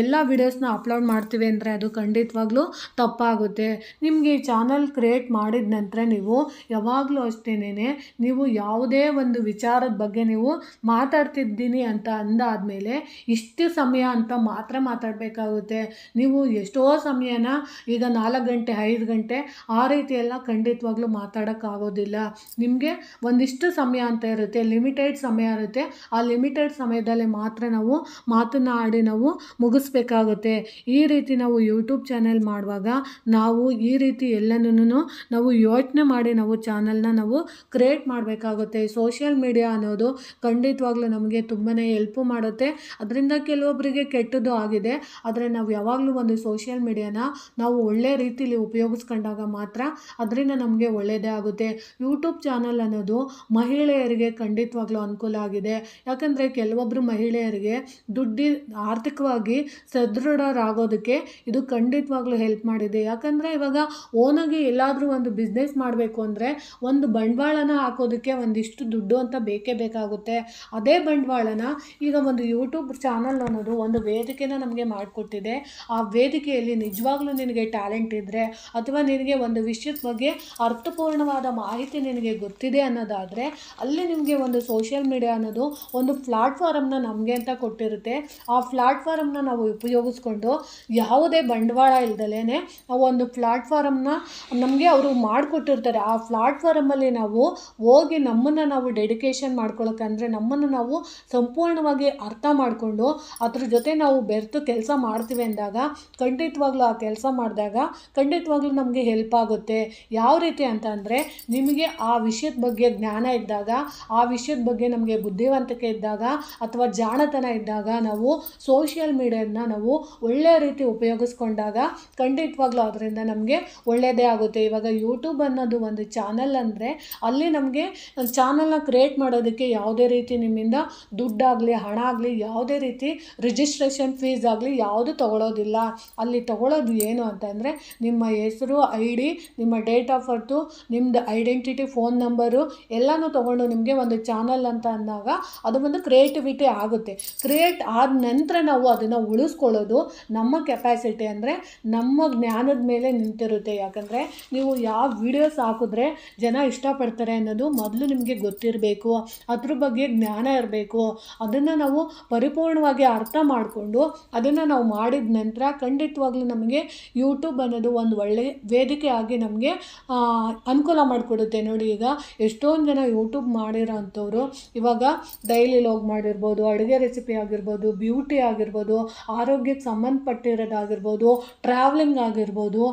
ಎಲ್ಲ ವೀಡಿಯೋಸ್ನ ಅಪ್ಲೋಡ್ ಮಾಡ್ತೀವಿ ಅಂದರೆ ಅದು ಖಂಡಿತವಾಗ್ಲೂ ತಪ್ಪಾಗುತ್ತೆ. ನಿಮಗೆ ಚಾನಲ್ ಕ್ರಿಯೇಟ್ ಮಾಡಿದ ನಂತರ ನೀವು ಯಾವಾಗಲೂ ಅಷ್ಟೇನೆ ನೀವು ಯಾವುದೇ ಒಂದು ವಿಚಾರದ ಬಗ್ಗೆ ನೀವು ಮಾತಾಡ್ತಿದ್ದೀನಿ ಅಂತ ಅಂದಾದಮೇಲೆ ಇಷ್ಟು ಸಮಯ ಅಂತ ಮಾತ್ರ ಮಾತಾಡಬೇಕಾಗುತ್ತೆ. ನೀವು ಎಷ್ಟೋ ಸಮಯನ ಈಗ 4 ಗಂಟೆ 5 ಗಂಟೆ ಆ ರೀತಿ ಎಲ್ಲ ಖಂಡಿತವಾಗ್ಲೂ ಮಾತಾಡೋಕ್ಕಾಗೋದಿಲ್ಲ. ನಿಮಗೆ ಒಂದಿಷ್ಟು ಸಮಯ ಅಂತ ಇರುತ್ತೆ, ಲಿಮಿಟೆಡ್ ಸಮಯ ಇರುತ್ತೆ. ಆ ಲಿಮಿಟೆಡ್ ಸಮಯದಲ್ಲಿ ಮಾತ್ರ ನಾವು ಮಾತನಾಡಿ ನಾವು ಮುಗಿಸ್ಬೇಕಾಗುತ್ತೆ. ಈ ರೀತಿ ನಾವು ಯೂಟ್ಯೂಬ್ ಚಾನೆಲ್ ಮಾಡುವಾಗ ನಾವು ಈ ರೀತಿ ಎಲ್ಲನೂ ನಾವು ಯೋಚನೆ ಮಾಡಿ ನಾವು ಚಾನಲ್ನ ನಾವು ಕ್ರಿಯೇಟ್ ಮಾಡಬೇಕಾಗುತ್ತೆ. ಸೋಷಿಯಲ್ ಮೀಡಿಯಾ ಅನ್ನೋದು ಖಂಡಿತವಾಗ್ಲೂ ನಮಗೆ ತುಂಬಾ ಹೆಲ್ಪು ಮಾಡುತ್ತೆ. ಅದರಿಂದ ಕೆಲವೊಬ್ಬರಿಗೆ ಕೆಟ್ಟದ್ದು ಆಗಿದೆ. ಆದರೆ ನಾವು ಯಾವಾಗಲೂ ಒಂದು ಸೋಷಿಯಲ್ ಮೀಡಿಯಾನ ನಾವು ಒಳ್ಳೆ ರೀತಿಯಲ್ಲಿ ಉಪಯೋಗಿಸ್ಕೊಂಡಾಗ ಮಾತ್ರ ಅದರಿಂದ ನಮಗೆ ಒಳ್ಳೆಯದೇ ಆಗುತ್ತೆ. ಯೂಟ್ಯೂಬ್ ಚಾನಲ್ ಅನ್ನೋದು ಮಹಿಳೆಯರಿಗೆ ಖಂಡಿತವಾಗ್ಲೂ ಅನುಕೂಲ ಆಗಿದೆ. ಯಾಕಂದರೆ ಕೆಲವೊಬ್ಬರು ಮಹಿಳೆಯರಿಗೆ ಆರ್ಥಿಕವಾಗಿ ಸದೃಢರಾಗೋದಕ್ಕೆ ಇದು ಖಂಡಿತವಾಗ್ಲೂ ಹೆಲ್ಪ್ ಮಾಡಿದೆ. ಯಾಕಂದರೆ ಇವಾಗ ಓನಾಗಿ ಎಲ್ಲಾದರೂ ಒಂದು ಬಿಸ್ನೆಸ್ ಮಾಡಬೇಕು ಅಂದರೆ ಒಂದು ಬಂಡವಾಳನ ಹಾಕೋದಕ್ಕೆ ಒಂದಿಷ್ಟು ದುಡ್ಡು ಅಂತ ಬೇಕೇ ಬೇಕಾಗುತ್ತೆ. ಅದೇ ಬಂಡವಾಳನ ಈಗ ಒಂದು ಯೂಟ್ಯೂಬ್ ಚಾನಲ್ ಅನ್ನೋದು ಒಂದು ವೇದಿಕೆನ ನಮಗೆ ಮಾಡಿಕೊಟ್ಟಿದೆ. ಆ ವೇದಿಕೆಯಲ್ಲಿ ನಿಜವಾಗ್ಲೂ ನಿನಗೆ ಟ್ಯಾಲೆಂಟ್ ಇದ್ದರೆ ಅಥವಾ ನಿನಗೆ ಒಂದು ವಿಷಯದ ಬಗ್ಗೆ ಅರ್ಥಪೂರ್ಣವಾದ ಮಾಹಿತಿ ನಿನಗೆ ಗೊತ್ತಿದೆ ಅನ್ನೋದಾದರೆ ಅಲ್ಲಿ ನಿಮಗೆ ಒಂದು ಸೋಷಿಯಲ್ ಮೀಡಿಯಾ ಅನ್ನೋದು ಒಂದು ಪ್ಲಾಟ್ಫಾರಮ್ನ ನಮಗೆ ಅಂತ ಕೊಟ್ಟಿರುತ್ತೆ. ಆ ಪ್ಲಾಟ್ಫಾರಮ್ನ ನಾವು ಉಪಯೋಗಿಸ್ಕೊಂಡು ಯಾವುದೇ ಬಂಡವಾಳ ಇಲ್ದಲೇ ನಾವು ಒಂದು ಪ್ಲಾಟ್ಫಾರಮ್ನ ನಮಗೆ ಅವರು ಮಾಡಿಕೊಟ್ಟಿರ್ತಾರೆ. ಆ ಪ್ಲಾಟ್ಫಾರಮಲ್ಲಿ ನಾವು ಹೋಗಿ ನಮ್ಮನ್ನು ನಾವು ಡೆಡಿಕೇಶನ್ ಮಾಡ್ಕೊಳ್ಳೋಕ್ಕಂದರೆ ನಮ್ಮನ್ನು ನಾವು ಸಂಪೂರ್ಣವಾಗಿ ಅರ್ಥ ಮಾಡಿಕೊಂಡು ಅದ್ರ ಜೊತೆ ನಾವು ಬೆರೆತು ಕೆಲಸ ಮಾಡ್ತೀವಿ ಅಂದಾಗ ಖಂಡಿತವಾಗ್ಲೂ ಆ ಕೆಲಸ ಮಾಡಿದಾಗ ಖಂಡಿತವಾಗ್ಲೂ ನಮಗೆ ಹೆಲ್ಪ್ ಆಗುತ್ತೆ. ಯಾವ ರೀತಿ ರೀತಿ ಅಂತ ಅಂದರೆ ನಿಮಗೆ ಆ ವಿಷಯದ ಬಗ್ಗೆ ಜ್ಞಾನ ಇದ್ದಾಗ, ಆ ವಿಷಯದ ಬಗ್ಗೆ ನಮಗೆ ಬುದ್ಧಿವಂತಿಕೆ ಇದ್ದಾಗ ಅಥವಾ ಜಾಣತನ ಇದ್ದಾಗ ನಾವು ಸೋಷಿಯಲ್ ಮೀಡಿಯಾನ ನಾವು ಒಳ್ಳೆಯ ರೀತಿ ಉಪಯೋಗಿಸ್ಕೊಂಡಾಗ ಖಂಡಿತವಾಗ್ಲೂ ಅದರಿಂದ ನಮಗೆ ಒಳ್ಳೆಯದೇ ಆಗುತ್ತೆ. ಇವಾಗ ಯೂಟ್ಯೂಬ್ ಅನ್ನೋದು ಒಂದು ಚಾನಲ್ ಅಂದರೆ ಅಲ್ಲಿ ನಮಗೆ ಚಾನಲ್ನ ಕ್ರಿಯೇಟ್ ಮಾಡೋದಕ್ಕೆ ಯಾವುದೇ ರೀತಿ ನಿಮ್ಮಿಂದ ದುಡ್ಡಾಗಲಿ ಹಣ ಆಗಲಿ ಯಾವುದೇ ರೀತಿ ರಿಜಿಸ್ಟ್ರೇಷನ್ ಫೀಸ್ ಆಗಲಿ ಯಾವುದು ತಗೊಳ್ಳೋದಿಲ್ಲ. ಅಲ್ಲಿ ತಗೊಳ್ಳೋದು ಏನು ಅಂತಂದರೆ ನಿಮ್ಮ ಹೆಸರು, ID, ನಿಮ್ಮ ಡೇಟ್ ಆಫ್ ಬರ್ತು, ನಿಮ್ಮದು ಐಡೆಂಟಿಟಿ, ಫೋನ್ ನಂಬರು ಎಲ್ಲನೂ ತೊಗೊಂಡು ನಿಮಗೆ ಒಂದು ಚಾನಲ್ ಅಂತ ಅಂದಾಗ ಅದು ಒಂದು ಕ್ರಿಯೇಟಿವಿಟಿ ಆಗುತ್ತೆ. ಕ್ರಿಯೇಟ್ ಆದ ನಂತರ ನಾವು ಅದನ್ನು ಉಳಿಸ್ಕೊಳ್ಳೋದು ನಮ್ಮ ಕೆಪಾಸಿಟಿ ಅಂದರೆ ನಮ್ಮ ಜ್ಞಾನದ ಮೇಲೆ ನಿಂತಿರುತ್ತೆ. ಯಾಕಂದರೆ ನೀವು ಯಾವ ವಿಡಿಯೋಸ್ ಹಾಕಿದ್ರೆ ಜನ ಇಷ್ಟಪಡ್ತಾರೆ ಅನ್ನೋದು ಮೊದಲು ನಿಮಗೆ ಗೊತ್ತಿರಬೇಕು, ಅದ್ರ ಬಗ್ಗೆ ಜ್ಞಾನ ಇರಬೇಕು. ಅದನ್ನು ನಾವು ಪರಿಪೂರ್ಣವಾಗಿ ಅರ್ಥ ಮಾಡಿಕೊಂಡು ಅದನ್ನು ನಾವು ಮಾಡಿದ ನಂತರ ಖಂಡಿತವಾಗ್ಲೂ ನಮಗೆ ಯೂಟ್ಯೂಬ್ ಅನ್ನೋದು ಒಂದು ಒಳ್ಳೆಯ ವೇದಿಕೆ ಆಗಿ ನಮಗೆ ಅನುಕೂಲ ಮಾಡಿಕೊಡುತ್ತೆ. ನೋಡಿ, ಈಗ ಎಷ್ಟೊಂದು ಜನ ಯೂಟ್ಯೂಬ್ ಮಾಡಿರೋ ಅಂಥವ್ರು ಇವಾಗ ಡೈಲಿ ಲಾಗ್ ಮಾಡಿರ್ಬೋದು, ಅಡುಗೆ ರೆಸಿಪಿ ಆಗಿರ್ಬೋದು, ಬ್ಯೂಟಿ ಆಗಿರ್ಬೋದು, ಆರೋಗ್ಯಕ್ಕೆ ಸಂಬಂಧಪಟ್ಟಿರೋದಾಗಿರ್ಬೋದು, ಟ್ರಾವೆಲಿಂಗ್ ಆಗಿರ್ಬೋದು,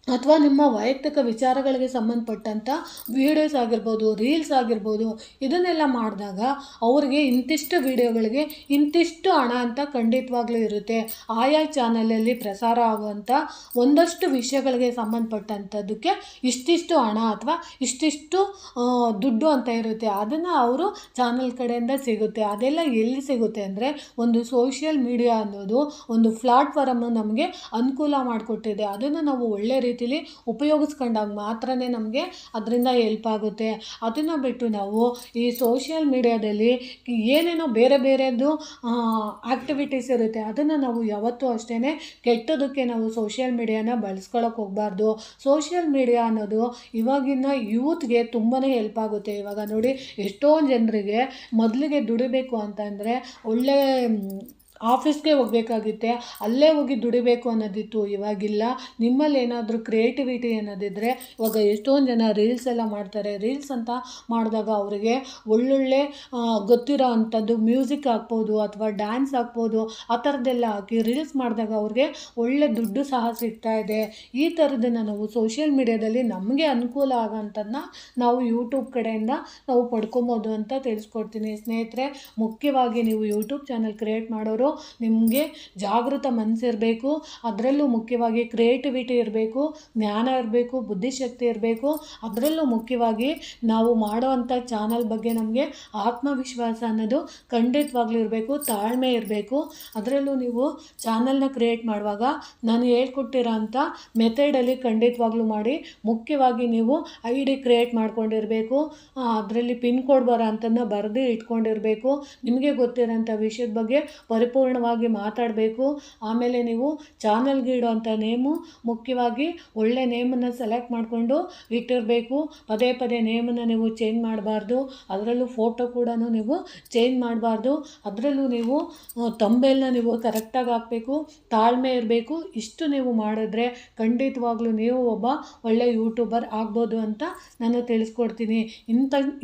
ಅಥವಾ ನಿಮ್ಮ ವೈಯಕ್ತಿಕ ವಿಚಾರಗಳಿಗೆ ಸಂಬಂಧಪಟ್ಟಂಥ ವೀಡಿಯೋಸ್ ಆಗಿರ್ಬೋದು, ರೀಲ್ಸ್ ಆಗಿರ್ಬೋದು, ಇದನ್ನೆಲ್ಲ ಮಾಡಿದಾಗ ಅವ್ರಿಗೆ ಇಂತಿಷ್ಟು ವೀಡಿಯೋಗಳಿಗೆ ಇಂತಿಷ್ಟು ಹಣ ಅಂತ ಖಂಡಿತವಾಗ್ಲೂ ಇರುತ್ತೆ. ಆಯಾ ಚಾನಲಲ್ಲಿ ಪ್ರಸಾರ ಆಗುವಂಥ ಒಂದಷ್ಟು ವಿಷಯಗಳಿಗೆ ಸಂಬಂಧಪಟ್ಟಂಥದ್ದಕ್ಕೆ ಇಷ್ಟಿಷ್ಟು ಹಣ ಅಥವಾ ಇಷ್ಟಿಷ್ಟು ದುಡ್ಡು ಅಂತ ಇರುತ್ತೆ. ಅದನ್ನು ಅವರು ಚಾನಲ್ ಕಡೆಯಿಂದ ಸಿಗುತ್ತೆ. ಅದೆಲ್ಲ ಎಲ್ಲಿ ಸಿಗುತ್ತೆ ಅಂದರೆ ಒಂದು ಸೋಷಿಯಲ್ ಮೀಡಿಯಾ ಅನ್ನೋದು ಒಂದು ಪ್ಲಾಟ್ಫಾರ್ಮು ನಮಗೆ ಅನುಕೂಲ ಮಾಡಿಕೊಟ್ಟಿದೆ. ಅದನ್ನು ನಾವು ಒಳ್ಳೆ ರೀತಿಲಿ ಉಪಯೋಗಿಸ್ಕೊಂಡಾಗ ಮಾತ್ರನೇ ನಮಗೆ ಅದರಿಂದ ಹೆಲ್ಪ್ ಆಗುತ್ತೆ. ಅದನ್ನು ಬಿಟ್ಟು ನಾವು ಈ ಸೋಷಿಯಲ್ ಮೀಡಿಯಾದಲ್ಲಿ ಏನೇನೋ ಬೇರೆ ಬೇರೆದು ಆ್ಯಕ್ಟಿವಿಟೀಸ್ ಇರುತ್ತೆ, ಅದನ್ನು ನಾವು ಯಾವತ್ತೂ ಅಷ್ಟೇ ಕೆಟ್ಟದಕ್ಕೆ ನಾವು ಸೋಷಿಯಲ್ ಮೀಡಿಯಾನ ಬಳಸ್ಕೊಳ್ಳೋಕೆ ಹೋಗಬಾರ್ದು. ಸೋಷಿಯಲ್ ಮೀಡಿಯಾ ಅನ್ನೋದು ಇವಾಗಿನ ಯೂತ್ಗೆ ತುಂಬಾ ಹೆಲ್ಪ್ ಆಗುತ್ತೆ. ಇವಾಗ ನೋಡಿ, ಎಷ್ಟೊಂದು ಜನರಿಗೆ ಮೊದಲಿಗೆ ದುಡಿಬೇಕು ಅಂತಂದರೆ ಒಳ್ಳೆ ಆಫೀಸ್ಗೆ ಹೋಗಬೇಕಾಗಿತ್ತೆ, ಅಲ್ಲೇ ಹೋಗಿ ದುಡಿಬೇಕು ಅನ್ನೋದಿತ್ತು. ಇವಾಗಿಲ್ಲ. ನಿಮ್ಮಲ್ಲಿ ಏನಾದರೂ ಕ್ರಿಯೇಟಿವಿಟಿ ಅನ್ನೋದಿದ್ದರೆ, ಇವಾಗ ಎಷ್ಟೊಂದು ಜನ ರೀಲ್ಸ್ ಎಲ್ಲ ಮಾಡ್ತಾರೆ. ರೀಲ್ಸ್ ಅಂತ ಮಾಡಿದಾಗ ಅವರಿಗೆ ಒಳ್ಳೊಳ್ಳೆ ಗೊತ್ತಿರೋ ಅಂಥದ್ದು ಮ್ಯೂಸಿಕ್ ಹಾಕ್ಬೋದು ಅಥವಾ ಡ್ಯಾನ್ಸ್ ಹಾಕ್ಬೋದು, ಆ ಥರದ್ದೆಲ್ಲ ಹಾಕಿ ರೀಲ್ಸ್ ಮಾಡಿದಾಗ ಅವ್ರಿಗೆ ಒಳ್ಳೆ ದುಡ್ಡು ಸಹ ಸಿಗ್ತಾ ಇದೆ. ಈ ಥರದನ್ನು ನಾವು ಸೋಷಿಯಲ್ ಮೀಡಿಯಾದಲ್ಲಿ ನಮಗೆ ಅನುಕೂಲ ಆಗೋಂಥದ್ದನ್ನ ನಾವು ಯೂಟ್ಯೂಬ್ ಕಡೆಯಿಂದ ನಾವು ಪಡ್ಕೊಬೋದು ಅಂತ ತಿಳಿಸ್ಕೊಡ್ತೀನಿ. ಸ್ನೇಹಿತರೆ, ಮುಖ್ಯವಾಗಿ ನೀವು ಯೂಟ್ಯೂಬ್ ಚಾನಲ್ ಕ್ರಿಯೇಟ್ ಮಾಡೋರು ನಿಮಗೆ ಜಾಗೃತ ಮನಸ್ಸಿರಬೇಕು. ಅದರಲ್ಲೂ ಮುಖ್ಯವಾಗಿ ಕ್ರಿಯೇಟಿವಿಟಿ ಇರಬೇಕು, ಜ್ಞಾನ ಇರಬೇಕು, ಬುದ್ಧಿಶಕ್ತಿ ಇರಬೇಕು. ಅದರಲ್ಲೂ ಮುಖ್ಯವಾಗಿ ನಾವು ಮಾಡೋವಂಥ ಚಾನಲ್ ಬಗ್ಗೆ ನಮಗೆ ಆತ್ಮವಿಶ್ವಾಸ ಅನ್ನೋದು ಖಂಡಿತವಾಗ್ಲೂ ಇರಬೇಕು, ತಾಳ್ಮೆ ಇರಬೇಕು. ಅದರಲ್ಲೂ ನೀವು ಚಾನಲ್ನ ಕ್ರಿಯೇಟ್ ಮಾಡುವಾಗ ನಾನು ಹೇಳ್ಕೊಟ್ಟಿರೋ ಅಂಥ ಮೆಥಡಲ್ಲಿ ಖಂಡಿತವಾಗ್ಲೂ ಮಾಡಿ. ಮುಖ್ಯವಾಗಿ ನೀವು ID ಕ್ರಿಯೇಟ್ ಮಾಡ್ಕೊಂಡಿರಬೇಕು, ಅದರಲ್ಲಿ ಪಿನ್ ಕೋಡ್ ಬರೋ ಅಂಥದ್ದನ್ನ ಬರೆದು ಇಟ್ಕೊಂಡಿರಬೇಕು, ನಿಮಗೆ ಗೊತ್ತಿರೋಂಥ ವಿಷಯದ ಬಗ್ಗೆ ಪರಿಪೂರ್ಣವಾಗಿ ಮಾತಾಡಬೇಕು. ಆಮೇಲೆ ನೀವು ಚಾನಲ್ಗೆ ಇಡೋವಂಥ ನೇಮು ಮುಖ್ಯವಾಗಿ ಒಳ್ಳೆ ನೇಮನ್ನು ಸೆಲೆಕ್ಟ್ ಮಾಡಿಕೊಂಡು ಇಟ್ಟಿರಬೇಕು. ಪದೇ ಪದೇ ನೇಮನ್ನು ನೀವು ಚೇಂಜ್ ಮಾಡಬಾರ್ದು. ಅದರಲ್ಲೂ ಫೋಟೋ ಕೂಡ ನೀವು ಚೇಂಜ್ ಮಾಡಬಾರ್ದು. ಅದರಲ್ಲೂ ನೀವು ತಂಬೇಲ್ನ ನೀವು ಕರೆಕ್ಟಾಗಿ ಹಾಕಬೇಕು, ತಾಳ್ಮೆ ಇರಬೇಕು. ಇಷ್ಟು ನೀವು ಮಾಡಿದ್ರೆ ಖಂಡಿತವಾಗ್ಲೂ ನೀವು ಒಬ್ಬ ಒಳ್ಳೆ ಯೂಟ್ಯೂಬರ್ ಆಗ್ಬೋದು ಅಂತ ನಾನು ತಿಳಿಸ್ಕೊಡ್ತೀನಿ.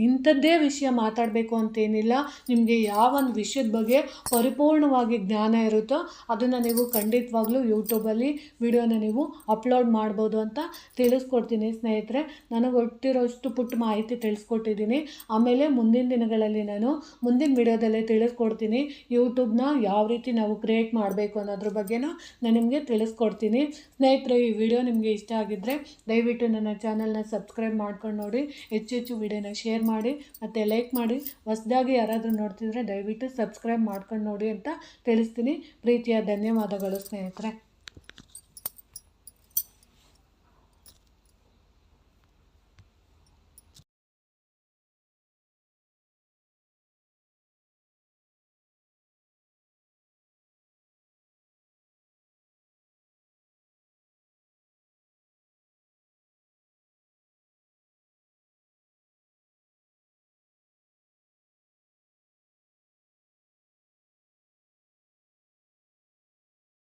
ಇಂಥದ್ದೇ ವಿಷಯ ಮಾತಾಡಬೇಕು ಅಂತೇನಿಲ್ಲ. ನಿಮಗೆ ಯಾವೊಂದು ವಿಷಯದ ಬಗ್ಗೆ ಪರಿಪೂರ್ಣವಾಗಿ ಜ್ಞಾನ ಇರುತ್ತೋ ಅದನ್ನು ನೀವು ಖಂಡಿತವಾಗ್ಲೂ ಯೂಟ್ಯೂಬಲ್ಲಿ ವಿಡಿಯೋನ ನೀವು ಅಪ್ಲೋಡ್ ಮಾಡ್ಬೋದು ಅಂತ ತಿಳಿಸ್ಕೊಡ್ತೀನಿ. ಸ್ನೇಹಿತರೆ, ನನಗೆ ಗೊತ್ತಿರೋಷ್ಟು ಪುಟ್ಟ ಮಾಹಿತಿ ತಿಳಿಸ್ಕೊಟ್ಟಿದ್ದೀನಿ. ಆಮೇಲೆ ಮುಂದಿನ ದಿನಗಳಲ್ಲಿ ನಾನು ಮುಂದಿನ ವಿಡಿಯೋದಲ್ಲೇ ತಿಳಿಸ್ಕೊಡ್ತೀನಿ ಯೂಟ್ಯೂಬ್ನ ಯಾವ ರೀತಿ ನಾವು ಕ್ರಿಯೇಟ್ ಮಾಡಬೇಕು ಅನ್ನೋದ್ರ ಬಗ್ಗೆನೂ ನಾನು ನಿಮಗೆ ತಿಳಿಸ್ಕೊಡ್ತೀನಿ. ಸ್ನೇಹಿತರೆ, ಈ ವಿಡಿಯೋ ನಿಮಗೆ ಇಷ್ಟ ಆಗಿದ್ದರೆ ದಯವಿಟ್ಟು ನನ್ನ ಚಾನಲ್ನ ಸಬ್ಸ್ಕ್ರೈಬ್ ಮಾಡ್ಕೊಂಡು ನೋಡಿ, ಹೆಚ್ಚು ವಿಡಿಯೋನ ಶೇರ್ ಮಾಡಿ ಮತ್ತು ಲೈಕ್ ಮಾಡಿ. ಹೊಸದಾಗಿ ಯಾರಾದರೂ ನೋಡ್ತಿದ್ರೆ ದಯವಿಟ್ಟು ಸಬ್ಸ್ಕ್ರೈಬ್ ಮಾಡ್ಕೊಂಡು ನೋಡಿ ಅಂತ ತಿಳಿಸ್ತೀನಿ. ಪ್ರೀತಿಯ ಧನ್ಯವಾದಗಳು ಸ್ನೇಹಿತರೆ.